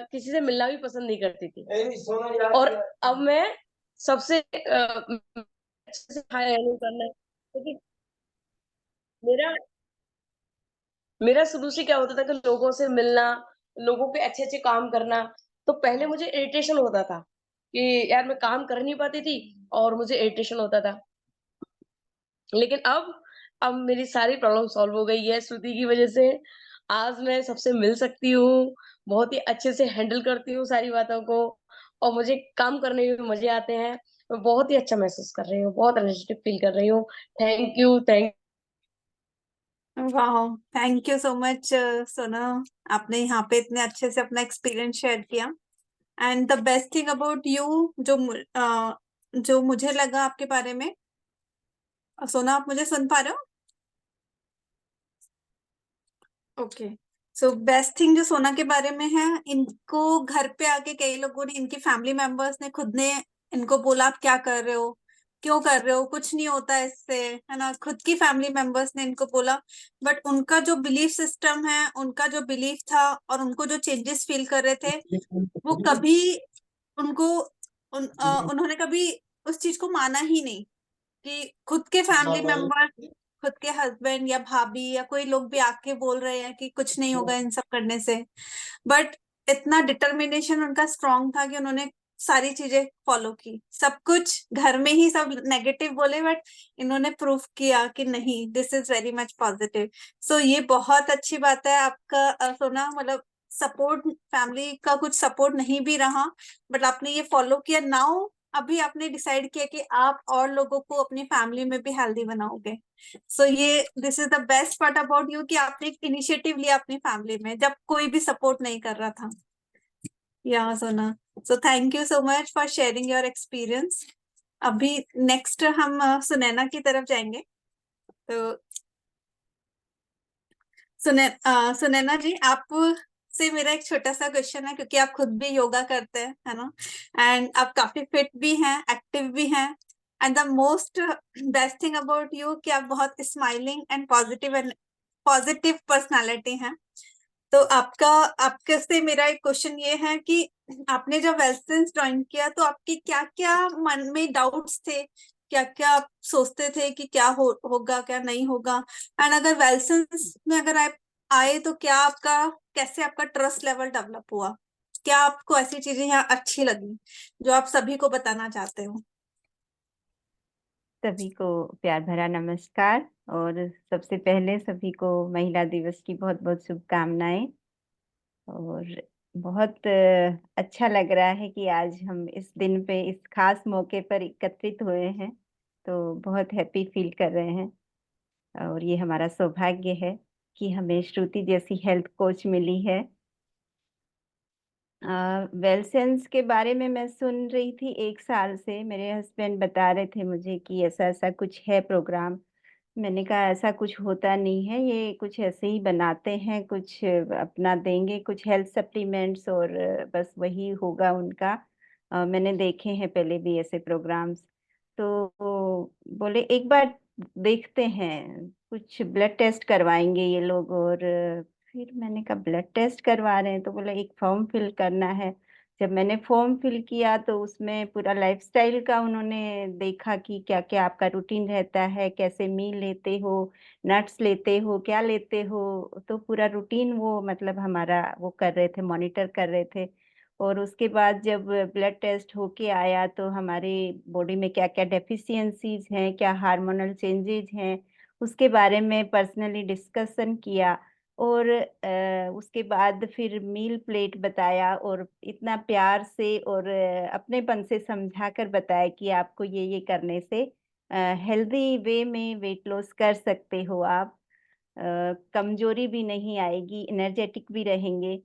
किसी से मिलना भी पसंद नहीं करती थी। और अब मैं सबसे अच्छे से हैंडल करना है, क्योंकि मेरा मेरा शुरू से क्या होता था कि लोगों से मिलना, लोगों के अच्छे-अच्छे काम करना, तो पहले मुझे इरिटेशन होता था कि यार मैं काम कर नहीं पाती थी और मुझे इरिटेशन होता था। लेकिन अब मेरी सारी प्रॉब्लम सॉल्व हो गई है श्रुति की वजह से। आज मैं सबसे मिल सकती हूँ, बहुत ही अच्छे से हैंडल करती हूँ सारी बातों को और मुझे काम करने में भी मज़े आते हैं। मैं बहुत ही अच्छा महसूस कर रही हूँ, बहुत एनर्जेटिक फील कर रही हूँ। थैंक यू, थैंक वाह, थैंक यू सो मच सोना, आपने यहाँ पे इतने अच्छे से अपना एक्सपीरियंस शेयर किया। And the best thing about you जो मुझे लगा आपके बारे में, सोना आप मुझे सुन पा रहे हो? ओके। सो बेस्ट थिंग जो सोना के बारे में है, इनको घर पे आके कई लोगों ने, इनकी फैमिली मेंबर्स ने खुद ने इनको बोला आप क्या कर रहे हो, क्यों कर रहे हो, कुछ नहीं होता है इससे, है ना। खुद की फैमिली मेंबर्स ने इनको बोला, बट उनका जो बिलीफ सिस्टम है, उनका जो बिलीफ था और उनको जो चेंजेस फील कर रहे थे, वो कभी उनको उन्होंने कभी उस चीज को माना ही नहीं कि खुद के फैमिली मेंबर, खुद के हस्बैंड या भाभी या कोई लोग भी आके बोल रहे हैं कि कुछ नहीं होगा इन सब करने से। बट इतना डिटर्मिनेशन उनका स्ट्रांग था कि उन्होंने सारी चीजें फॉलो की। सब कुछ घर में ही सब नेगेटिव बोले, बट इन्होंने प्रूफ किया कि नहीं, this is very much positive. So ये बहुत अच्छी बात है आपका सोना, मतलब सपोर्ट, फैमिली का कुछ सपोर्ट नहीं भी रहा, बट आपने ये फॉलो किया। नाउ अभी आपने डिसाइड किया कि आप और लोगों को अपनी फैमिली में भी हेल्दी बनाओगे। सो ये this is the best part about you कि आपने एक इनिशिएटिव लिया अपनी फैमिली में जब कोई भी सपोर्ट नहीं कर रहा था। या सोना, सो thank you so much for sharing your experience. अभी नेक्स्ट हम सुनैना की तरफ जाएंगे। तो सुनैना जी, आप से मेरा एक छोटा सा क्वेश्चन है, क्योंकि आप खुद भी योगा करते हैं, है ना, एंड आप काफी फिट भी हैं, एक्टिव भी हैं, and the most best thing about you कि आप बहुत स्माइलिंग एंड पॉजिटिव पर्सनालिटी हैं। तो आपके से मेरा एक क्वेश्चन ये है कि आपने जब वेलसेंस ज्वाइन किया तो आपके क्या क्या मन में डाउट्स थे, क्या क्या आप सोचते थे कि क्या होगा क्या नहीं होगा, एंड अगर वेलसेंस में अगर आप आए तो क्या कैसे आपका ट्रस्ट लेवल डेवलप हुआ, क्या आपको ऐसी चीजें यहाँ अच्छी लगी जो आप सभी को बताना चाहते हो? सभी को प्यार भरा नमस्कार। और सबसे पहले सभी को महिला दिवस की बहुत बहुत शुभकामनाएं। और बहुत अच्छा लग रहा है कि आज हम इस दिन पे, इस खास मौके पर एकत्रित हुए हैं, तो बहुत हैप्पी फील कर रहे हैं। और ये हमारा सौभाग्य है कि हमें श्रुति जैसी हेल्थ कोच मिली है। वेलसेंस के बारे में मैं सुन रही थी 1 साल से, मेरे हस्बैंड बता रहे थे मुझे कि ऐसा ऐसा कुछ है प्रोग्राम। मैंने कहा ऐसा कुछ होता नहीं है, ये कुछ ऐसे ही बनाते हैं, कुछ अपना देंगे कुछ हेल्थ सप्लीमेंट्स और बस वही होगा उनका। मैंने देखे हैं पहले भी ऐसे प्रोग्राम्स। तो बोले एक बार देखते हैं, कुछ ब्लड टेस्ट करवाएंगे ये लोग। और फिर मैंने कहा ब्लड टेस्ट करवा रहे हैं, तो बोला एक फॉर्म फिल करना है। जब मैंने फॉर्म फिल किया तो उसमें पूरा लाइफस्टाइल का उन्होंने देखा कि क्या क्या आपका रूटीन रहता है, कैसे मील लेते हो, नट्स लेते हो, क्या लेते हो। तो पूरा रूटीन वो मतलब हमारा वो कर रहे थे, मॉनिटर कर रहे थे। और उसके बाद जब ब्लड टेस्ट होके आया तो हमारे बॉडी में क्या क्या डेफिशिएंसीज हैं, क्या हार्मोनल चेंजेस हैं, उसके बारे में पर्सनली डिस्कशन किया। और उसके बाद फिर मील प्लेट बताया और इतना प्यार से और अपनेपन से समझा कर बताया कि आपको ये करने से हेल्दी वे में वेट लॉस कर सकते हो आप। कमजोरी भी नहीं आएगी, एनर्जेटिक भी रहेंगे।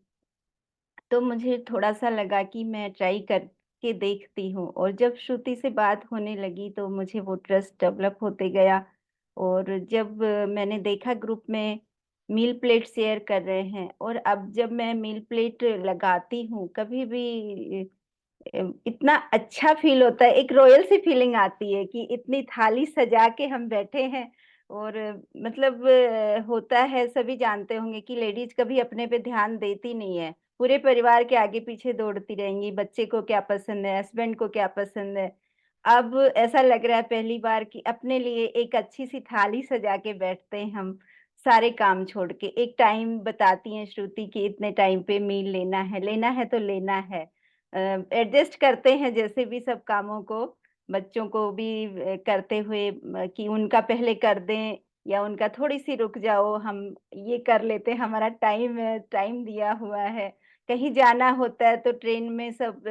तो मुझे थोड़ा सा लगा कि मैं ट्राई करके देखती हूँ। और जब श्रुति से बात होने लगी तो मुझे वो ट्रस्ट डेवलप होते गया। और जब मैंने देखा ग्रुप में मील प्लेट शेयर कर रहे हैं, और अब जब मैं मील प्लेट लगाती हूँ कभी भी इतना अच्छा फील होता है, एक रॉयल सी फीलिंग आती है कि इतनी थाली सजा के हम बैठे हैं। और मतलब होता है, सभी जानते होंगे कि लेडीज कभी अपने पे ध्यान देती नहीं है, पूरे परिवार के आगे पीछे दौड़ती रहेंगी, बच्चे को क्या पसंद है, हस्बैंड को क्या पसंद है। अब ऐसा लग रहा है पहली बार कि अपने लिए एक अच्छी सी थाली सजा के बैठते हैं हम, सारे काम छोड़ के। एक टाइम बताती हैं श्रुति कि इतने टाइम पे मील लेना है तो लेना है। एडजस्ट करते हैं जैसे भी सब कामों को, बच्चों को भी करते हुए कि उनका पहले कर दें या उनका थोड़ी सी रुक जाओ, हम ये कर लेते हैं, हमारा टाइम है, टाइम दिया हुआ है। कहीं जाना होता है तो ट्रेन में सब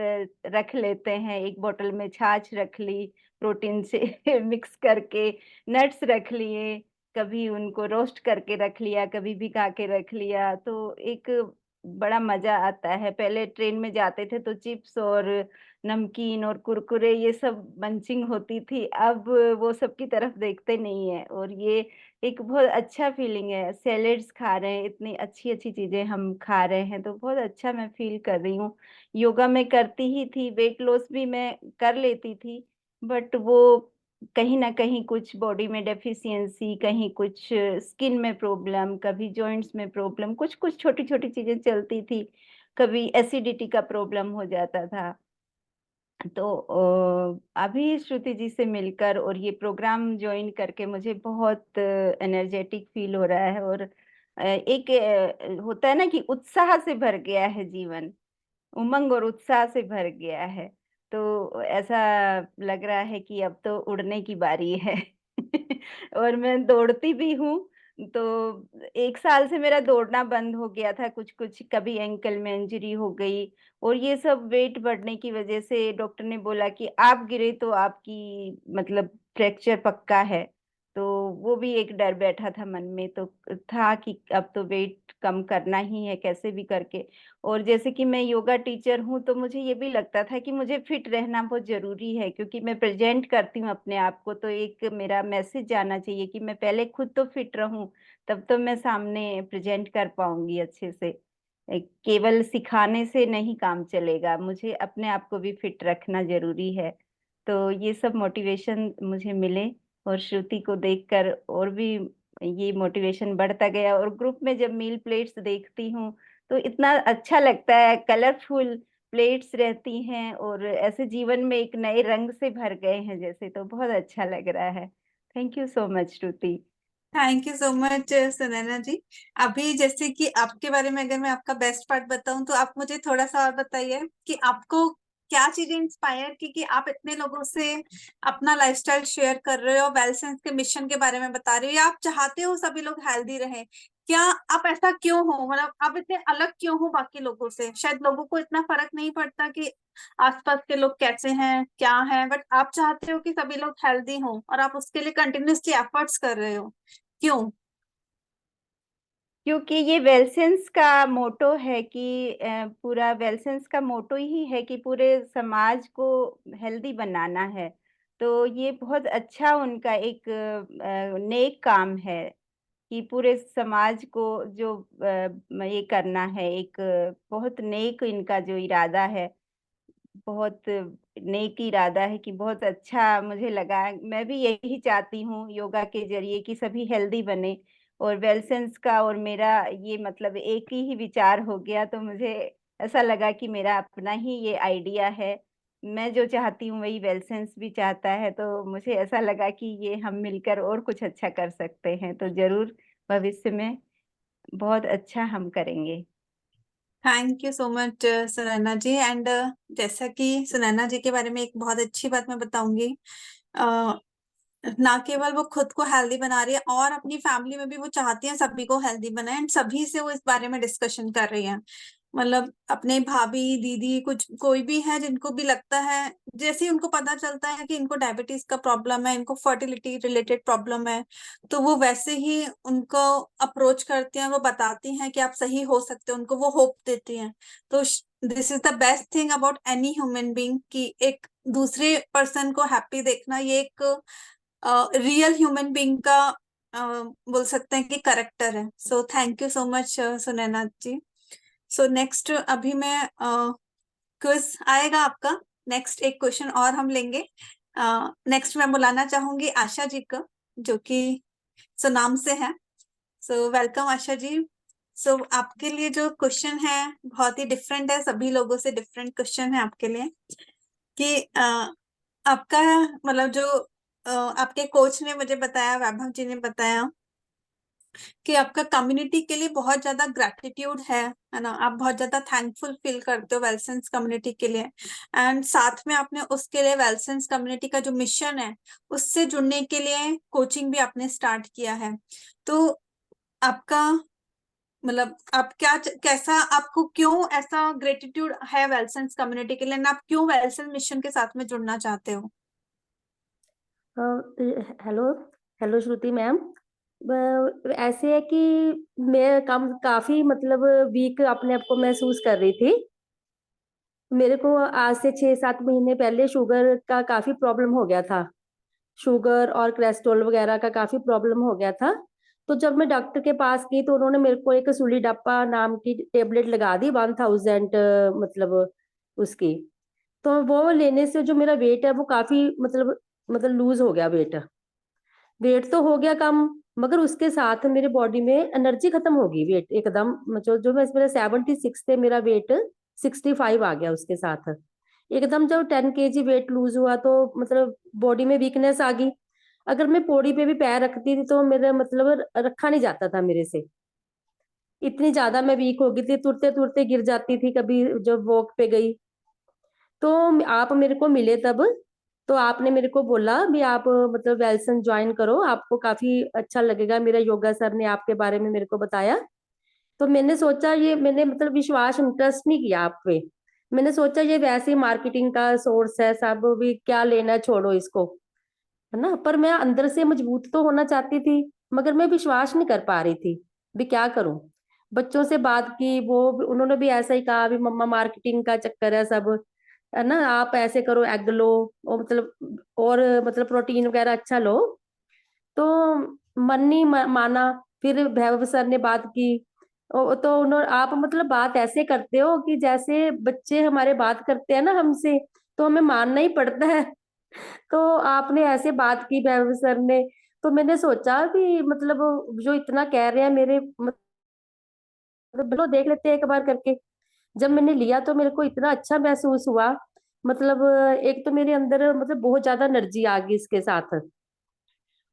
रख लेते हैं, एक बोतल में छाछ रख ली प्रोटीन से मिक्स करके, नट्स रख लिए, कभी उनको रोस्ट करके रख लिया, कभी भिगा के रख लिया, तो एक बड़ा मजा आता है। पहले ट्रेन में जाते थे तो चिप्स और नमकीन और कुरकुरे ये सब मंचिंग होती थी, अब वो सब की तरफ देखते नहीं है। और ये एक बहुत अच्छा फीलिंग है, सैलेड्स खा रहे हैं, इतनी अच्छी अच्छी चीजें हम खा रहे हैं, तो बहुत अच्छा मैं फील कर रही हूँ। योगा मैं करती ही थी, वेट लॉस भी मैं कर लेती थी, बट वो कहीं ना कहीं कुछ बॉडी में डेफिशिएंसी, कहीं कुछ स्किन में प्रॉब्लम, कभी जॉइंट्स में प्रॉब्लम, कुछ कुछ छोटी छोटी चीजें चलती थी, कभी एसिडिटी का प्रॉब्लम हो जाता था। तो अभी श्रुति जी से मिलकर और ये प्रोग्राम ज्वाइन करके मुझे बहुत एनर्जेटिक फील हो रहा है। और एक होता है ना कि उत्साह से भर गया है जीवन, उमंग और उत्साह से भर गया है। तो ऐसा लग रहा है कि अब तो उड़ने की बारी है। और मैं दौड़ती भी हूँ। तो 1 साल से मेरा दौड़ना बंद हो गया था, कुछ कुछ कभी एंकल में इंजरी हो गई, और ये सब वेट बढ़ने की वजह से डॉक्टर ने बोला कि आप गिरे तो आपकी मतलब फ्रैक्चर पक्का है। तो वो भी एक डर बैठा था मन में, तो था कि अब तो वेट कम करना ही है कैसे भी करके। और जैसे कि मैं योगा टीचर हूँ तो मुझे ये भी लगता था कि मुझे फिट रहना बहुत जरूरी है, क्योंकि मैं प्रेजेंट करती हूँ अपने आप को, तो एक मेरा मैसेज जाना चाहिए कि मैं पहले खुद तो फिट रहूं, तब तो मैं सामने प्रेजेंट कर पाऊंगी अच्छे से। केवल सिखाने से नहीं काम चलेगा, मुझे अपने आप को भी फिट रखना जरूरी है। तो ये सब मोटिवेशन मुझे मिले, और श्रुति को देखकर और भी ये मोटिवेशन बढ़ता गया। और ग्रुप में जब मील प्लेट्स देखती हूँ तो इतना अच्छा लगता है, कलरफुल प्लेट्स रहती हैं और ऐसे जीवन में एक नए रंग से भर गए हैं जैसे, तो बहुत अच्छा लग रहा है। Thank you so much Shruti. Thank you so much Sunaina ji. अभी जैसे कि आपके बारे में अगर मैं आपका बेस्ट पार्ट बताऊं, तो आप मुझे थोड़ा सा और बताइए कि आपको क्या चीजें इंस्पायर की कि आप इतने लोगों से अपना लाइफस्टाइल शेयर कर रहे हो, वेल सेंस के मिशन के बारे में बता रहे हो, या आप चाहते हो सभी लोग हेल्दी रहे? क्या आप ऐसा क्यों हो, मतलब आप इतने अलग क्यों हो बाकी लोगों से? शायद लोगों को इतना फर्क नहीं पड़ता कि आसपास के लोग कैसे हैं क्या हैं, बट आप चाहते हो कि सभी लोग हेल्दी हों और आप उसके लिए कंटिन्यूअसली एफर्ट्स कर रहे हो, क्यों? क्योंकि ये वेलसेंस का मोटो है कि पूरा वेलसेंस का मोटो ही है कि पूरे समाज को हेल्दी बनाना है। तो ये बहुत अच्छा उनका एक नेक काम है कि पूरे समाज को जो ये करना है, एक बहुत नेक इनका जो इरादा है, बहुत नेक इरादा है कि बहुत अच्छा मुझे लगा। मैं भी यही चाहती हूँ योगा के जरिए कि सभी हेल्दी बने, और वेलसेंस का और मेरा ये मतलब एक ही विचार हो गया। तो मुझे ऐसा लगा कि मेरा अपना ही ये आइडिया है, मैं जो चाहती हूँ वही वेलसेंस भी चाहता है। तो मुझे ऐसा लगा कि ये हम मिलकर और कुछ अच्छा कर सकते हैं, तो जरूर भविष्य में बहुत अच्छा हम करेंगे। Thank you so much Sunaina ji. And जैसा कि सुनैना जी के बारे में एक बहुत अच्छी बात मैं बताऊंगी, ना केवल वो खुद को हेल्दी बना रही है और अपनी फैमिली में भी वो चाहती है सभी को हेल्दी बनाए, एंड सभी से वो इस बारे में डिस्कशन कर रही है। मतलब अपने भाभी दीदी कुछ कोई भी है जिनको भी लगता है, जैसे ही उनको पता चलता है कि इनको डायबिटीज का प्रॉब्लम है, इनको फर्टिलिटी रिलेटेड प्रॉब्लम है, तो वो वैसे ही उनको अप्रोच करती हैं, वो बताती हैं कि आप सही हो सकते हो, उनको वो होप देती हैं। तो this is the best thing about any human being कि एक दूसरे पर्सन को हैप्पी देखना, ये एक रियल ह्यूमन बीइंग का बोल सकते हैं कि करेक्टर है। So thank you so much Sunaina ji. So next अभी मैं क्विज आएगा आपका, नेक्स्ट एक क्वेश्चन और हम लेंगे। नेक्स्ट मैं बुलाना चाहूंगी आशा जी को, जो कि सुनाम से है। So welcome Asha ji. सो आपके लिए जो क्वेश्चन है बहुत ही डिफरेंट है, सभी लोगों से डिफरेंट क्वेश्चन है आपके लिए कि आपका मतलब जो आपके कोच ने मुझे बताया, वैभव जी ने बताया कि आपका कम्युनिटी के लिए बहुत ज्यादा ग्रैटिट्यूड है ना, आप बहुत ज्यादा थैंकफुल फील करते हो वेलसेंस कम्युनिटी के लिए, एंड साथ में आपने उसके लिए वेलसेंस कम्युनिटी का जो मिशन है उससे जुड़ने के लिए कोचिंग भी आपने स्टार्ट किया है। तो आपका मतलब आप क्या कैसा, आपको क्यों ऐसा ग्रेटिट्यूड है वेलसेंस कम्युनिटी के लिए, ना आप क्यों वेलसेंस मिशन के साथ में जुड़ना चाहते हो? हेलो हेलो श्रुति मैम। ऐसे है कि मैं काफी मतलब वीक अपने आप को महसूस कर रही थी। मेरे को आज से 6-7 महीने पहले शुगर का काफी प्रॉब्लम हो गया था। शुगर और कोलेस्ट्रॉल वगैरह का काफी प्रॉब्लम हो गया था। तो जब मैं डॉक्टर के पास गई तो उन्होंने मेरे को एक सुलीडापा नाम की टेबलेट लगा दी 1000 मतलब उसकी। तो वो लेने से जो मेरा वेट है वो काफी मतलब लूज हो गया वेट तो हो गया कम, मगर उसके साथ मेरे बॉडी में एनर्जी खत्म हो गई। वेट एकदम जो मैं मेरा 76 थे, मेरा वेट 65 आ गया उसके साथ। एकदम जब 10 kg वेट लूज हुआ तो मतलब बॉडी में वीकनेस आ गई। अगर मैं पौड़ी पे भी पैर रखती थी तो मेरा मतलब रखा नहीं जाता था मेरे से, इतनी ज्यादा मैं वीक हो गई थी। तुरते तुरते गिर जाती थी कभी जब वॉक पे गई। तो आप मेरे को मिले तब, तो आपने मेरे को बोला भी आप मतलब वेलसन ज्वाइन करो, आपको काफी अच्छा लगेगा। मेरा योगा सर ने आपके बारे में मेरे को बताया। तो मैंने सोचा, ये मैंने मतलब विश्वास इंटरेस्ट नहीं किया आप पे। मैंने सोचा ये वैसे ही मार्केटिंग का सोर्स है, सब भी क्या लेना, छोड़ो इसको, है ना। पर मैं अंदर से मजबूत तो होना चाहती थी, मगर मैं विश्वास नहीं कर पा रही थी भी क्या करूं। बच्चों से बात की, वो उन्होंने भी ऐसा ही कहा भी मम्मा मार्केटिंग का चक्कर है सब, है ना, आप ऐसे करो, एग लो और मतलब प्रोटीन वगैरह अच्छा लो। तो मन नहीं माना। फिर भैरव सर ने बात की। तो उन्होंने, आप मतलब बात ऐसे करते हो कि जैसे बच्चे हमारे बात करते हैं ना हमसे, तो हमें मानना ही पड़ता है। तो आपने ऐसे बात की भैरव सर ने, तो मैंने सोचा कि मतलब जो इतना कह रहे हैं मेरे मतलब चलो देख लेते हैं एक बार करके। जब मैंने लिया तो मेरे को इतना अच्छा महसूस हुआ। मतलब एक तो मेरे अंदर मतलब बहुत ज्यादा एनर्जी आ गई इसके साथ,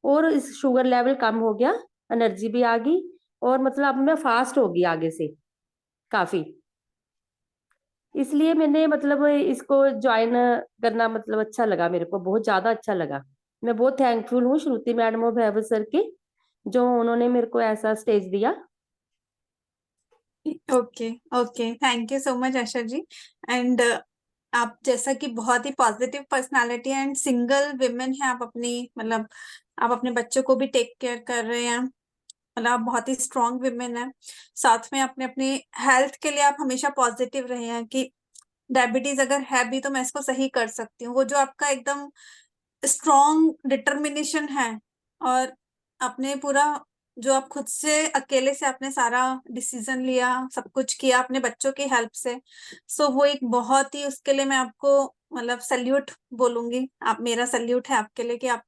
और इस शुगर लेवल कम हो गया, एनर्जी भी आ गई, और मतलब अब मैं फास्ट हो गई आगे से काफी। इसलिए मैंने मतलब इसको ज्वाइन करना मतलब अच्छा लगा, मेरे को बहुत ज्यादा अच्छा लगा। मैं बहुत थैंकफुल हूँ श्रुति मैडम और भैरव सर की, जो उन्होंने मेरे को ऐसा स्टेज दिया। Okay okay, thank you so much Asha ji. And आप जैसा कि बहुत ही positive personality and single women है, आप अपनी मतलब आप अपने बच्चों को भी टेक केयर कर रहे हैं, मतलब आप बहुत ही स्ट्रांग विमेन है। साथ में आपने अपनी हेल्थ के लिए आप हमेशा पॉजिटिव रहे हैं कि डायबिटीज अगर है भी तो मैं इसको सही कर सकती हूँ। वो जो आपका एकदम स्ट्रॉन्ग डिटर्मिनेशन है, और आपने पूरा जो आप खुद से अकेले से आपने सारा डिसीजन लिया, सब कुछ किया अपने बच्चों की हेल्प से। सो वो एक बहुत ही, उसके लिए मैं आपको मतलब सल्यूट बोलूंगी, आप मेरा सल्यूट है आपके लिए कि आप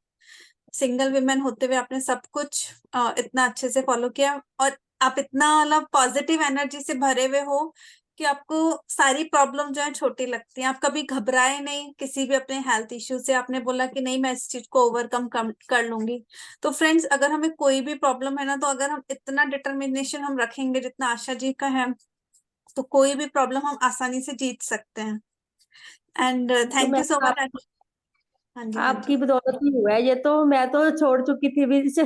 सिंगल विमेन होते हुए आपने सब कुछ इतना अच्छे से फॉलो किया, और आप इतना मतलब पॉजिटिव एनर्जी से भरे हुए हो कि आपको सारी प्रॉब्लम जो है छोटी लगती है। आप कभी घबराए नहीं किसी भी अपने हेल्थ इश्यू से, आपने बोला कि नहीं मैं इस चीज को ओवरकम कर लूंगी। तो फ्रेंड्स, अगर हमें कोई भी प्रॉब्लम है ना, तो अगर हम इतना डिटर्मिनेशन हम रखेंगे जितना आशा जी का है, तो कोई भी प्रॉब्लम हम आसानी से जीत सकते हैं। एंड तो थैंक मैं यू सो मच। हाँ जी, हाँ जी। आपकी बदौलत ही हुआ है ये, तो मैं तो छोड़ चुकी थी बीच।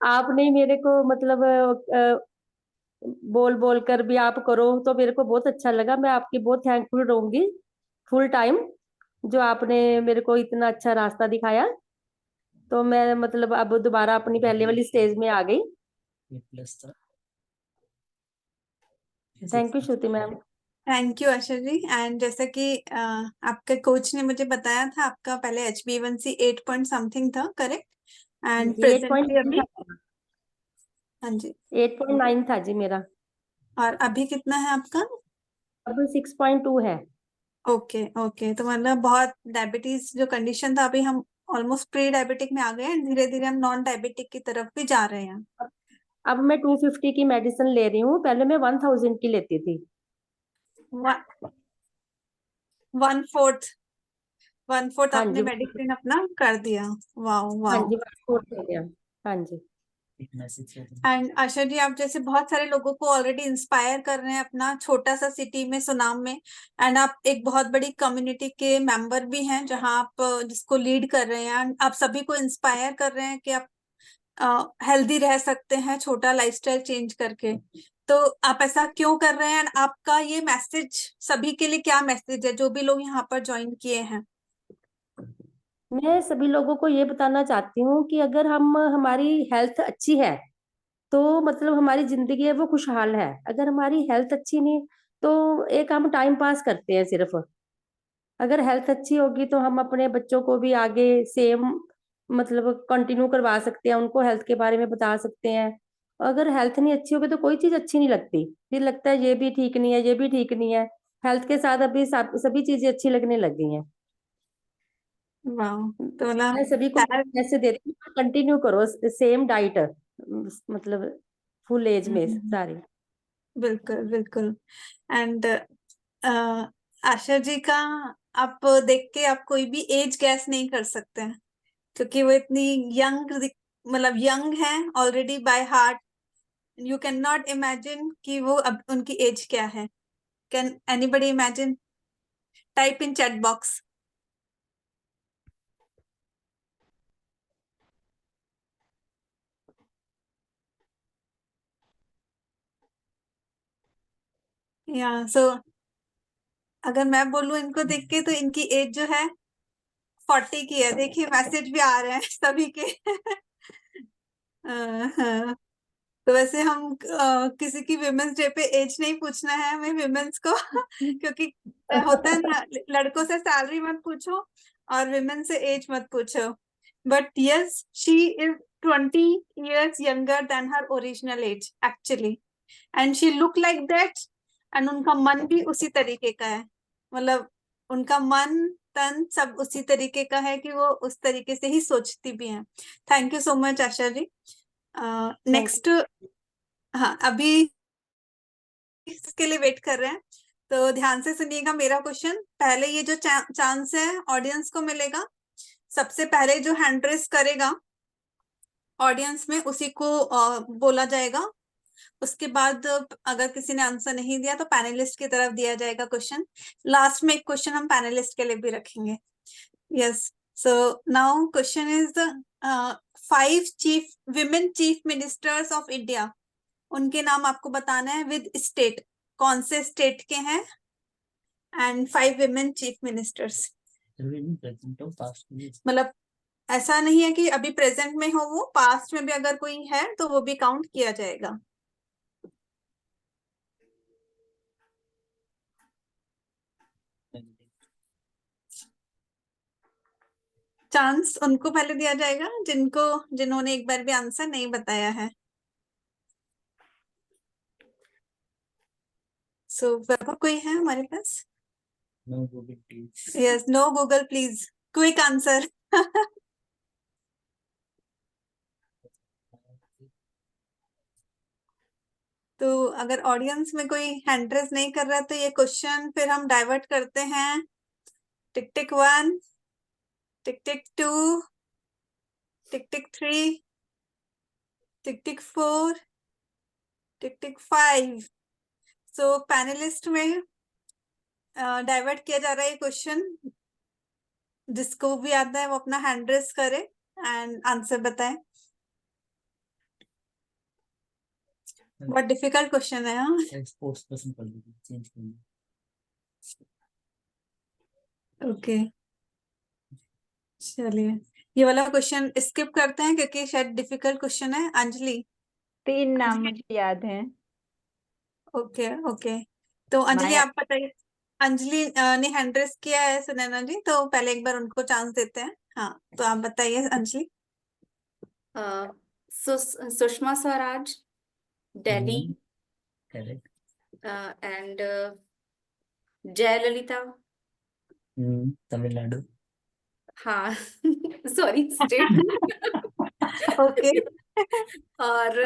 आपने ही मेरे को मतलब बोल बोल कर भी आप करो, तो मेरे को बहुत अच्छा लगा। मैं आपकी बहुत थैंकफुल रहूंगी फुल टाइम, जो आपने मेरे को इतना अच्छा रास्ता दिखाया। तो मैं मतलब अब दोबारा अपनी पहले वाली स्टेज में आ गई। Thank you Shruti ma'am. Thank you Asha ji. And जैसे कि आपके कोच ने मुझे बताया था, आपका पहले HbA1c 8 पॉइंट समथिंग था, करेक्ट? एंड जी प्रेजेंटली 8.9 अभी? था। हाँ जी। 8.9 था जी मेरा। और अभी कितना है आपका? अब 6.2 है। ओके ओके, तो मतलब बहुत डायबिटीज जो कंडीशन था, अभी हम ऑलमोस्ट प्री डायबिटिक में आ गए हैं, धीरे धीरे हम नॉन डायबिटिक की तरफ भी जा रहे हैं। अब मैं 250 की मेडिसिन ले रही हूँ, पहले मैं 1000 की लेती थी। 1/4 हाँ आपने जी, मेडिसिन अपना कर दिया। वाओ हाँ वाओ। जी, 1/4 हो गया। हाँ जी। एंड आशा जी, आप जैसे बहुत सारे लोगों को ऑलरेडी इंस्पायर कर रहे हैं अपना छोटा सा सिटी में, सुनाम में। एंड आप एक बहुत बड़ी कम्युनिटी के मेंबर भी हैं, जहां आप जिसको लीड कर रहे हैं। एंड आप सभी को इंस्पायर कर रहे हैं कि आप हेल्दी रह सकते हैं छोटा लाइफस्टाइल चेंज करके। तो आप ऐसा क्यों कर रहे हैं? एंड आपका ये मैसेज सभी के लिए क्या मैसेज है, जो भी लोग यहाँ पर ज्वाइन किए हैं? मैं सभी लोगों को ये बताना चाहती हूँ कि अगर हमारी हेल्थ अच्छी है तो मतलब हमारी जिंदगी है वो खुशहाल है। अगर हमारी हेल्थ अच्छी नहीं तो एक हम टाइम पास करते हैं सिर्फ। अगर हेल्थ अच्छी होगी तो हम अपने बच्चों को भी आगे सेम मतलब कंटिन्यू करवा सकते हैं, उनको हेल्थ के बारे में बता सकते हैं। अगर हेल्थ नहीं अच्छी होगी तो कोई चीज अच्छी नहीं लगती, फिर लगता है ये भी ठीक नहीं है, ये भी ठीक नहीं है। हेल्थ के साथ अभी सभी चीजें अच्छी लगने लग गई हैं। वाह। तो मैं सभी को ऐसे देती हूँ, कंटिन्यू करो सेम डाइट, मतलब फुल एज में सारी। बिल्कुल बिल्कुल। एंड आशा जी का आप देख के आप कोई भी एज गैस नहीं कर सकते हैं, क्योंकि वो इतनी यंग, मतलब यंग है already by heart. You can not imagine कि वो अब उनकी एज क्या है। Can anybody imagine? Type in chat box. या सो अगर मैं बोलूं इनको देख के, तो इनकी एज जो है 40 की है। देखिए मैसेज भी आ रहे हैं सभी के। हाँ। तो वैसे हम किसी की विमेंस डे पे एज नहीं पूछना है हमें विमेंस को। क्योंकि होता है ना, लड़कों से सैलरी मत पूछो और विमेन से एज मत पूछो। But yes, she is 20 years younger than her original age actually, and she look like that। And उनका मन भी उसी तरीके का है, मतलब उनका मन तन सब उसी तरीके का है कि वो उस तरीके से ही सोचती भी हैं। Thank you so much Asha ji. Next, हाँ, अभी इसके लिए वेट कर रहे हैं, तो ध्यान से सुनिएगा मेरा क्वेश्चन। पहले ये जो चांस है ऑडियंस को मिलेगा, सबसे पहले जो हैंड रेस करेगा ऑडियंस में उसी को बोला जाएगा। उसके बाद अगर किसी ने आंसर नहीं दिया तो पैनलिस्ट की तरफ दिया जाएगा क्वेश्चन। लास्ट में एक क्वेश्चन हम पैनलिस्ट के लिए भी रखेंगे। Yes, so now question is 5 women chief ministers of India. उनके नाम आपको बताना है विद स्टेट, कौन से स्टेट के हैं। एंड 5 विमेन चीफ मिनिस्टर्स, मतलब ऐसा नहीं है कि अभी प्रेजेंट में हो, वो पास्ट में भी अगर कोई है तो वो भी काउंट किया जाएगा। चांस उनको पहले दिया जाएगा जिन्होंने एक बार भी आंसर नहीं बताया है। सो वैभव कोई है हमारे पास? Yes, no Google please, quick answer. तो अगर ऑडियंस में कोई हैंड रेज नहीं कर रहा तो ये क्वेश्चन फिर हम डाइवर्ट करते हैं। टिक टिक 1, टिक टिक 2, टिक टिक 3, टिक टिक 4, टिक टिक 5। सो पैनलिस्ट में डाइवर्ट किया जा रहा है क्वेश्चन। जिसको भी आता है वो अपना हैंड रेज करे एंड आंसर बताए। बहुत डिफिकल्ट क्वेश्चन है। हाँ, ओके, चलिए ये वाला क्वेश्चन स्किप करते हैं क्योंकि शायद डिफिकल्ट क्वेश्चन है। अंजलि? 3 नाम मुझे याद हैं। ओके ओके, तो अंजलि माया। आप बताइए। अंजलि ने हैंड रेज किया है सुनैना जी, तो पहले एक बार उनको चांस देते हैं। हाँ, तो आप बताइए अंजलि। सुषमा स्वराज, दिल्ली, एंड जयललिता, तमिलनाडु। हाँ सॉरी स्टेट। ओके। और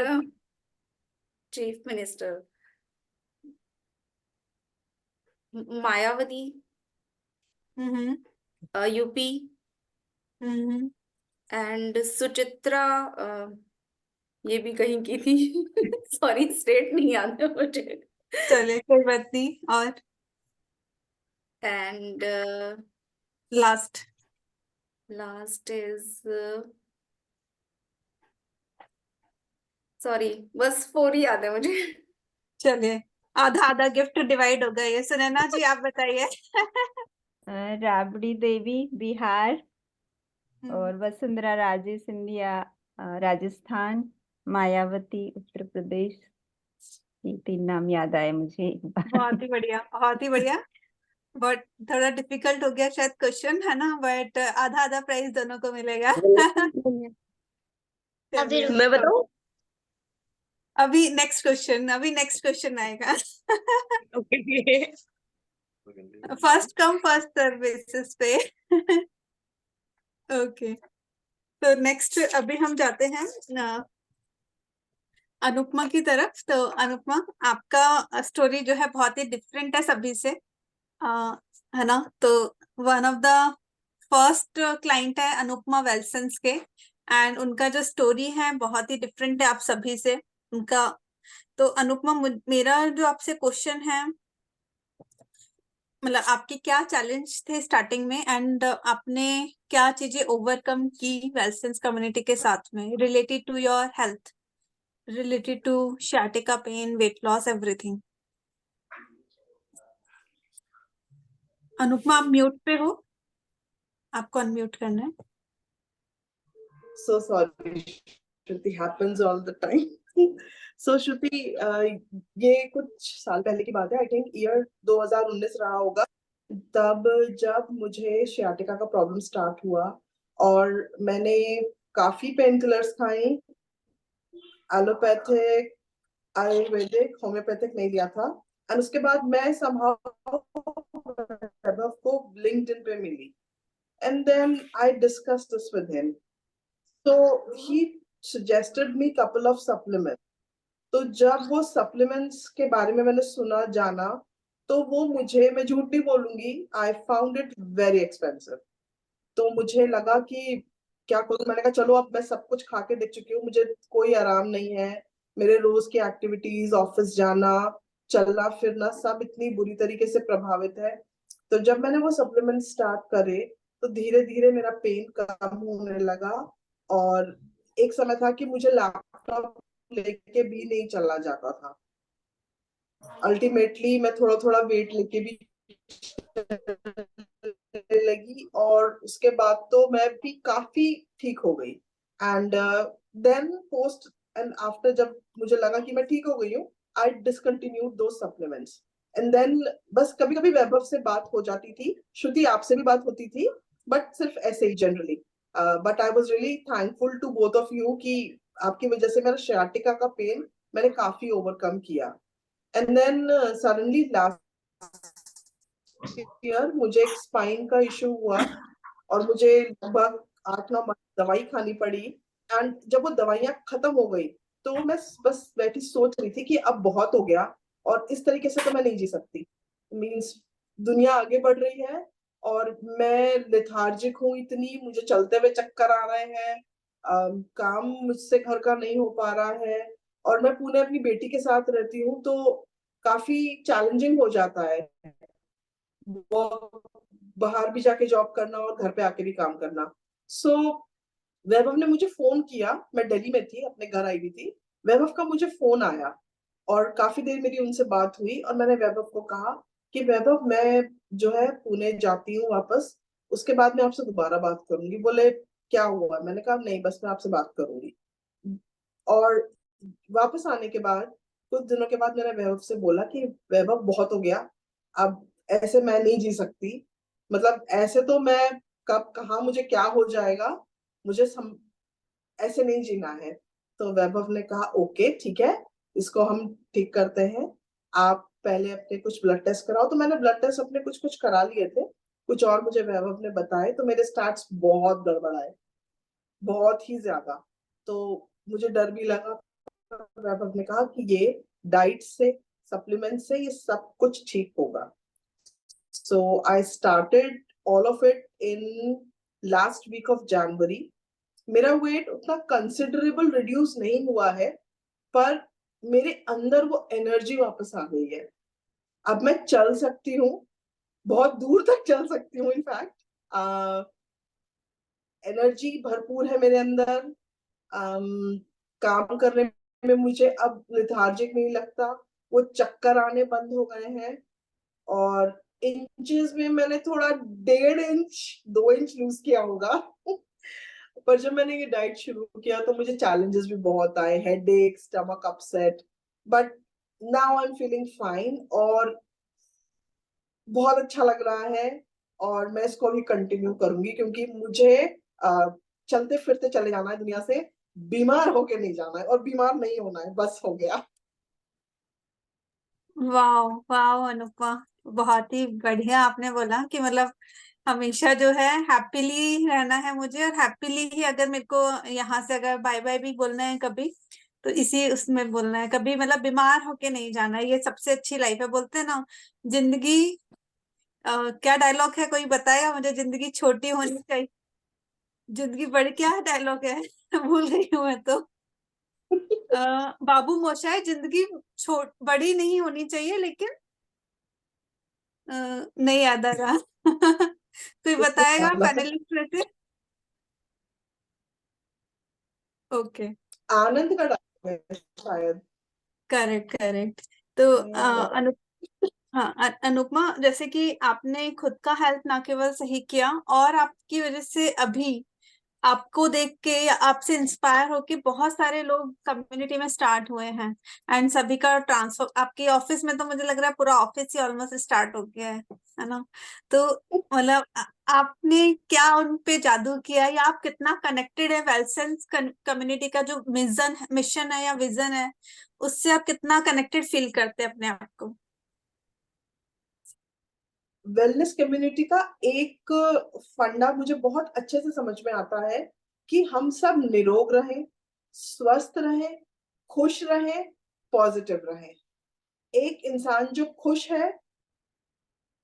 chief minister, Mayawati, UP, and Suchitra, ये भी कहीं की थी। सॉरी, स्टेट नहीं याद है मुझे। चले कोई बात नहीं। और and last? Last is, sorry, बस 4 ही याद है मुझे। चलिए, आधा आधा गिफ्ट डिवाइड हो गया। ये सुनैना जी आप बताइए। राबड़ी देवी बिहार, हम्म, और वसुंधरा राजे सिंधिया राजस्थान, मायावती उत्तर प्रदेश। ये 3 नाम याद आए मुझे एक बार। बहुत ही बढ़िया, बहुत ही बढ़िया। बट थोड़ा डिफिकल्ट हो गया शायद क्वेश्चन, है ना, बट आधा आधा प्राइस दोनों को मिलेगा। चलिए, मैं बताऊं? अभी नेक्स्ट क्वेश्चन आएगा। Okay. First come first serve basis पे। ओके, तो नेक्स्ट अभी हम जाते हैं अनुपमा की तरफ। तो अनुपमा, आपका स्टोरी जो है बहुत ही डिफरेंट है सभी से, है ना। तो one of the first client है अनुपमा वेल्सन्स के, एंड उनका जो स्टोरी है बहुत ही डिफरेंट है आप सभी से उनका। तो अनुपमा, मेरा जो आपसे क्वेश्चन है, मतलब आपके क्या चैलेंज थे स्टार्टिंग में, एंड आपने क्या चीजें ओवरकम की वेल्सन्स कम्युनिटी के साथ में, related to your health, related to sciatica pain, weight loss, everything. Anupama, आप म्यूट पे हो, आपको अनम्यूट करना है। So sorry, Shruti, happens all the time. So Shruti, ये कुछ साल पहले की बात है, आई थिंक ईयर 2019 रहा होगा, तब जब मुझे शियाटिका का प्रॉब्लम स्टार्ट हुआ और मैंने काफी पेन किलर्स खाई, एलोपैथिक, आयुर्वेदिक, होम्योपैथिक नहीं लिया था। एंड उसके बाद मैं somehow वैभव को लिंक्डइन पे मिली, and then I discussed this with him. So he suggested me couple of supplements. तो जब वो supplements के बारे में मैंने सुना जाना, तो वो मुझे, मैं झूठ नहीं बोलूंगी, I found it very expensive. तो मुझे लगा कि क्या करूं, मैंने कहा चलो अब मैं सब कुछ खा के देख चुकी हूँ, मुझे कोई आराम नहीं है, मेरे रोज की एक्टिविटीज, ऑफिस जाना, चलना फिरना सब इतनी बुरी तरीके से प्रभावित है। तो जब मैंने वो सप्लीमेंट स्टार्ट करे, तो धीरे धीरे मेरा पेन कम होने लगा, और एक समय था कि मुझे लैपटॉप लेके भी नहीं चला जाता था। अल्टीमेटली मैं थोड़ा थोड़ा वेट लेके भी लगी, और उसके बाद तो मैं भी काफी ठीक हो गई। And then post and after जब मुझे लगा कि मैं ठीक हो गई हूँ, आई डिसकंटिन्यूड दो सप्लीमेंट्स। एंड देन बस कभी कभी वैभव से बात हो जाती थी, श्रुति आपसे भी बात होती थी, बट सिर्फ ऐसे ही generally. But I was really thankful to both of you कि आपकी वजह से मेरा शियाटिका का पेन मैंने काफी ओवरकम किया। And then suddenly last year मुझे एक स्पाइन का इशू हुआ, और मुझे लगभग 8-9 दवाई खानी पड़ी। एंड जब वो दवाइयां खत्म हो गई, तो मैं बस बैठी सोच रही थी कि अब बहुत हो गया, और इस तरीके से तो मैं नहीं जी सकती। मीन्स दुनिया आगे बढ़ रही है और मैं लेथार्जिक हूँ इतनी, मुझे चलते हुए चक्कर आ रहे हैं, काम मुझसे घर का नहीं हो पा रहा है, और मैं पुणे अपनी बेटी के साथ रहती हूँ, तो काफी चैलेंजिंग हो जाता है वो बाहर भी जाके जॉब करना और घर पे आके भी काम करना। सो वैभव ने मुझे फोन किया, मैं दिल्ली में थी, अपने घर आई हुई थी, वैभव का मुझे फोन आया और काफी देर मेरी उनसे बात हुई, और मैंने वैभव को कहा कि वैभव मैं जो है पुणे जाती हूँ वापस, उसके बाद मैं आपसे दोबारा बात करूंगी। बोले क्या हुआ? मैंने कहा नहीं, बस मैं आपसे बात करूंगी। और वापस आने के बाद कुछ दिनों के बाद मैंने वैभव से बोला कि वैभव बहुत हो गया, अब ऐसे मैं नहीं जी सकती, मतलब ऐसे तो मैं कब कहाँ मुझे क्या हो जाएगा, मुझे ऐसे नहीं जीना है। तो वैभव ने कहा ओके ठीक है, इसको हम ठीक करते हैं, आप पहले अपने कुछ ब्लड टेस्ट कराओ। तो मैंने ब्लड टेस्ट अपने कुछ कुछ करा लिए थे, कुछ और मुझे वैभव ने बताए, तो मेरे स्टार्ट्स बहुत गड़बड़ाए, बहुत ही ज्यादा। तो मुझे डर भी लगा वैभव ने कहा कि ये डाइट से, सप्लीमेंट से ये सब कुछ ठीक होगा। So I started all of it in last week of January. मेरा वेट उतना कंसिडरेबल रिड्यूस नहीं हुआ है, पर मेरे अंदर वो एनर्जी वापस आ गई है। अब मैं चल सकती हूँ, बहुत दूर तक चल सकती हूँ। इनफैक्ट एनर्जी भरपूर है मेरे अंदर। काम करने में मुझे अब लेथार्जिक नहीं लगता, वो चक्कर आने बंद हो गए हैं। और इंचेस में मैंने थोड़ा 1.5 इंच 2 इंच लूज किया होगा। पर जब मैंने ये डाइट शुरू किया तो मुझे चैलेंजेस भी बहुत आए, headache, stomach upset, but now I am feeling fine और बहुत अच्छा लग रहा है। और मैं इसको भी कंटिन्यू करूंगी क्योंकि मुझे चलते फिरते चले जाना है दुनिया से, बीमार होके नहीं जाना है और बीमार नहीं होना है, बस हो गया। वाह वाह अनुपमा, बहुत ही बढ़िया आपने बोला कि मतलब हमेशा जो है हैप्पीली रहना है मुझे, और हैप्पीली ही अगर मेरे को यहाँ से अगर बाय बाय भी बोलना है कभी, तो इसी उसमें बोलना है, कभी मतलब बीमार होके नहीं जाना है। ये सबसे अच्छी लाइफ है। बोलते हैं ना जिंदगी, क्या डायलॉग है कोई बताएगा मुझे? जिंदगी छोटी होनी चाहिए, जिंदगी बड़ी, क्या डायलॉग है? भूल गई हूँ मैं तो। बाबू मोशाय, जिंदगी बड़ी नहीं होनी चाहिए लेकिन नहीं याद आ रहा। कोई बताएगा पैनलिस्ट में से? ओके, आनंद का डायलॉग है शायद। Correct correct. तो अनुपमा, जैसे कि आपने खुद का हेल्थ ना केवल सही किया, और आपकी वजह से अभी आपको देख के या आपसे इंस्पायर होके बहुत सारे लोग कम्युनिटी में स्टार्ट हुए हैं, एंड सभी का ट्रांसफर आपके ऑफिस में, तो मुझे लग रहा है पूरा ऑफिस ही ऑलमोस्ट स्टार्ट हो गया है ना? तो मतलब आपने क्या उन पे जादू किया, या आप कितना कनेक्टेड है वेलसेंस कम्युनिटी का जो मिशन है या विजन है, उससे आप कितना कनेक्टेड फील करते हैं अपने आप को? वेलनेस कम्युनिटी का एक फंडा मुझे बहुत अच्छे से समझ में आता है कि हम सब निरोग रहें, स्वस्थ रहें, खुश रहें, पॉजिटिव रहें। एक इंसान जो खुश है,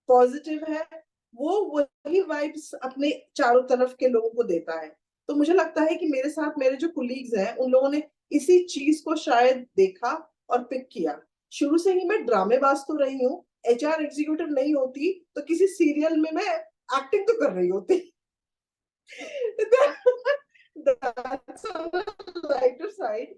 पॉजिटिव है, वो वही वाइब्स अपने चारों तरफ के लोगों को देता है। तो मुझे लगता है कि मेरे साथ मेरे जो कुलीग्स हैं उन लोगों ने इसी चीज को शायद देखा और पिक किया। शुरू से ही मैं ड्रामेबाज तो रही हूँ, एचआर एग्जीक्यूटिव नहीं होती तो किसी सीरियल में मैं एक्टिंग तो कर रही होती। Lighter side.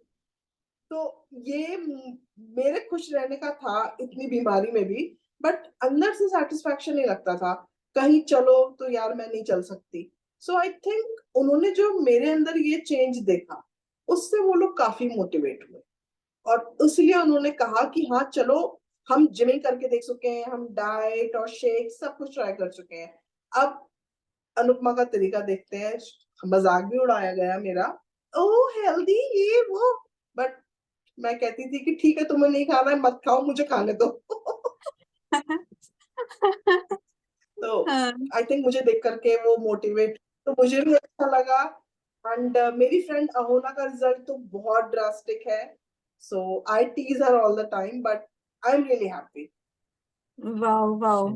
तो ये मेरे खुश रहने का था इतनी बीमारी में भी, बट अंदर से सेटिस्फैक्शन नहीं लगता था। कहीं चलो तो यार मैं नहीं चल सकती। सो आई थिंक उन्होंने जो मेरे अंदर ये चेंज देखा, उससे वो लोग काफी मोटिवेट हुए, और इसलिए उन्होंने कहा कि हाँ चलो, हम जिमिंग करके देख चुके हैं, हम डाइट और शेक सब कुछ ट्राई कर चुके हैं, अब अनुपमा का तरीका देखते हैं। मजाक भी उड़ाया गया मेरा, ओ हेल्दी ये वो, बट मैं कहती थी कि ठीक है तुम्हें नहीं खाना है मत खाओ, मुझे खाने दो। तो आई थिंक मुझे देख करके वो मोटिवेट, तो मुझे भी अच्छा लगा। एंड मेरी फ्रेंड अहोना का रिजल्ट तो बहुत ड्रास्टिक है, so I tease her all the time, but I am really happy. Wow wow.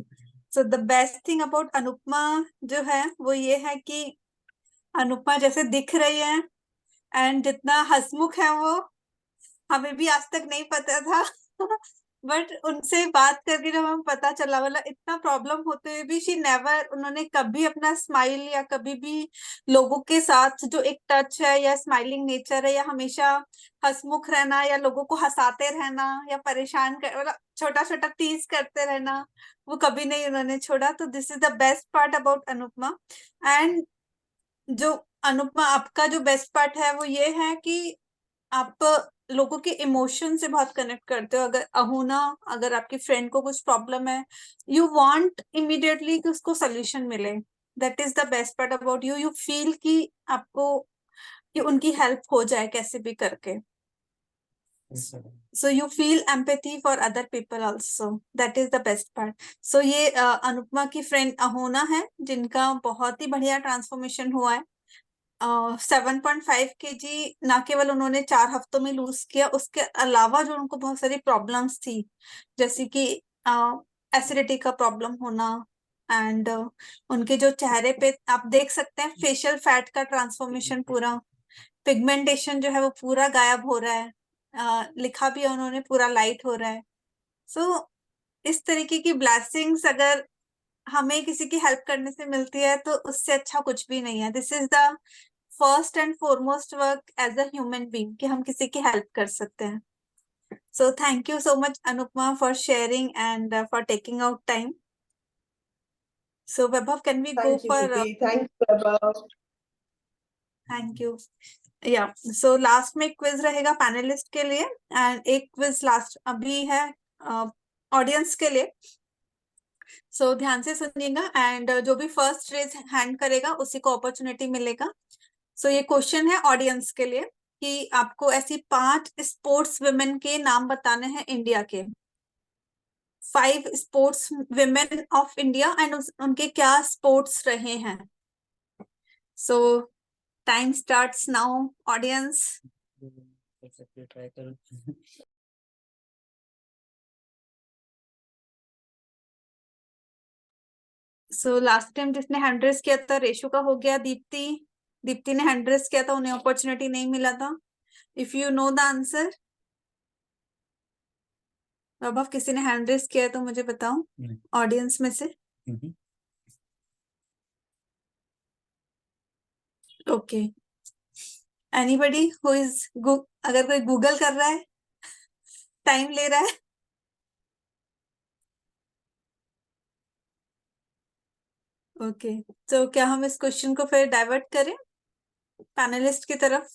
So the best thing about Anupama जो है वो ये है कि अनुपमा जैसे दिख रही है, एंड जितना हंसमुख है वो हमें भी आज तक नहीं पता था। बट उनसे बात करके जब हमें पता चला, मतलब इतना प्रॉब्लम होते हुए भी शी नेवर, उन्होंने कभी अपना स्माइल या कभी भी लोगों के साथ जो एक टच है या स्माइलिंग नेचर है या हमेशा हंसमुख रहना या लोगों को हंसाते रहना या परेशान कर, मतलब छोटा छोटा टीज करते रहना, वो कभी नहीं उन्होंने छोड़ा। तो this is the best part about Anupama. And जो अनुपमा आपका जो बेस्ट पार्ट है वो ये है कि आप लोगों के इमोशन से बहुत कनेक्ट करते हो। अगर अहुना, अगर आपकी फ्रेंड को कुछ प्रॉब्लम है, यू वांट इमीडिएटली कि उसको सोल्यूशन मिले। That is the best part about you. You feel कि आपको कि उनकी हेल्प हो जाए कैसे भी करके। So you feel empathy for other people also, that is the best part. So ये अनुपमा की फ्रेंड अहोना है जिनका बहुत ही बढ़िया ट्रांसफॉर्मेशन हुआ है, 7.5 kg ना केवल उन्होंने 4 हफ्तों में लूज किया, उसके अलावा जो उनको बहुत सारी प्रॉब्लम्स थी, जैसे कि एसिडिटी का प्रॉब्लम होना, एंड उनके जो चेहरे पे आप देख सकते हैं फेशियल फैट का ट्रांसफॉर्मेशन, पूरा पिगमेंटेशन जो है वो पूरा गायब हो रहा है, लिखा भी है उन्होंने, पूरा लाइट हो रहा है। सो इस तरीके की ब्लेसिंग्स अगर हमें किसी की हेल्प करने से मिलती है तो उससे अच्छा कुछ भी नहीं है। This is the first and foremost work as a human being कि हम किसी की हेल्प कर सकते हैं। So thank you so much Anupama for sharing and for taking out time. So Vaibhav, can we go Thank you, for Shruti. Thanks, Prabha. Thank you. या so last में quiz रहेगा पैनलिस्ट के लिए, एंड एक क्विज लास्ट अभी है audience के लिए। सो ध्यान से सुनिएगा, एंड जो भी फर्स्ट रेज हैंड करेगा उसी को अपॉर्चुनिटी मिलेगा। सो ये क्वेश्चन है ऑडियंस के लिए कि आपको ऐसी 5 स्पोर्ट्स वुमेन के नाम बताने हैं इंडिया के, 5 sports women of India, and उनके क्या स्पोर्ट्स रहे हैं। सो time starts now audience. So last time जिसने हैंड रेज किया था रेशु का हो गया, दीप्ति ने हैंड रेज किया था, उन्हें अपॉर्चुनिटी नहीं मिला था। If you know the answer, Vaibhav किसी ने हैंड रेज किया है तो मुझे बताओ ऑडियंस में से। ओके, एनीबडी हु इज, अगर कोई गूगल कर रहा है, टाइम ले रहा है। ओके, तो क्या हम इस क्वेश्चन को फिर डाइवर्ट करें पैनलिस्ट की तरफ?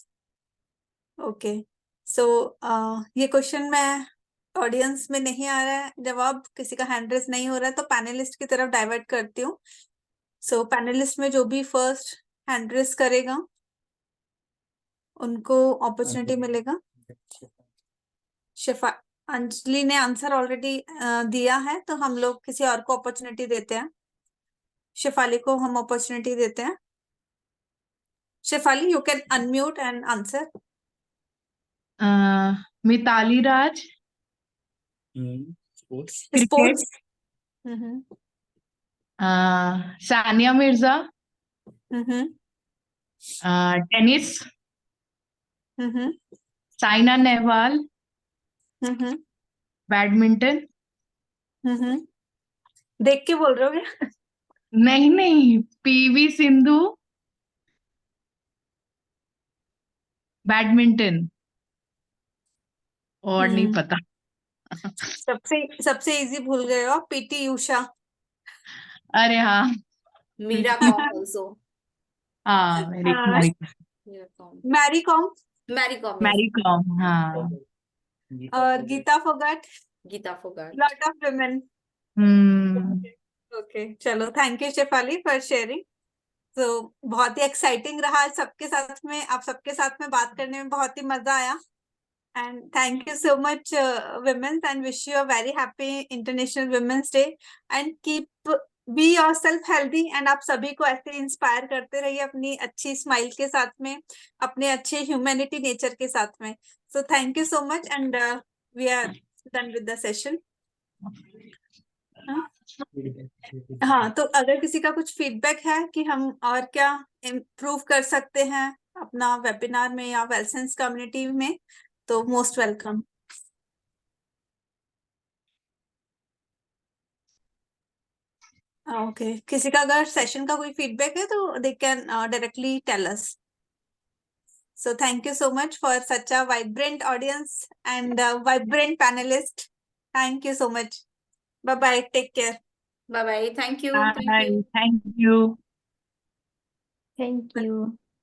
ओके, सो ये क्वेश्चन में ऑडियंस में नहीं आ रहा है जवाब, किसी का हैंड रेज नहीं हो रहा है, तो पैनलिस्ट की तरफ डाइवर्ट करती हूँ। सो पैनलिस्ट में जो भी फर्स्ट हैंड रेज करेगा उनको अपॉर्चुनिटी मिलेगा। शिफा, अंजलि ने आंसर ऑलरेडी दिया है, तो हम लोग किसी और को अपॉर्चुनिटी देते हैं। शिफाली को हम अपॉर्चुनिटी देते हैं। Shifali, you can unmute and answer. Mithali Raj, cricket, sports. Sania Mirza, hmm tennis, hmm Saina Nehwal, hmm badminton, hmm देख के बोल रहे हो क्या? नहीं, पीवी सिंधु, बैडमिंटन, और नहीं पता। सबसे इजी भूल गए हो, पीटी उषा। अरे हाँ, Mira Kom also. हाँ, Mary Mira Kom. Mary Kom Mary Kom. yes. Mary Kom, हाँ। और Geeta Phogat, Geeta Fogart. Lot of women. Okay, चलो, thank you Shefali for sharing. तो बहुत ही एक्साइटिंग रहा आज सबके साथ में, आप सबके साथ में बात करने में बहुत ही मजा आया। And thank you so much women's, and wish you a very happy International Women's Day, and keep be yourself healthy, and आप सभी को ऐसे इंस्पायर करते रहिए अपनी अच्छी स्माइल के साथ में, अपने अच्छे ह्यूमैनिटी नेचर के साथ में। So thank you so much, and we are done with the session. हाँ, तो अगर किसी का कुछ फीडबैक है कि हम और क्या इम्प्रूव कर सकते हैं अपना वेबिनार में या वेलसेंस कम्युनिटी में, तो मोस्ट वेलकम। ओके, किसी का अगर सेशन का कोई फीडबैक है तो they can directly tell us. So thank you so much for such a vibrant audience and vibrant panelist. Thank you so much, bye bye, take care. Bye bye. Thank you. Thank bye, you. Thank you. Thank you.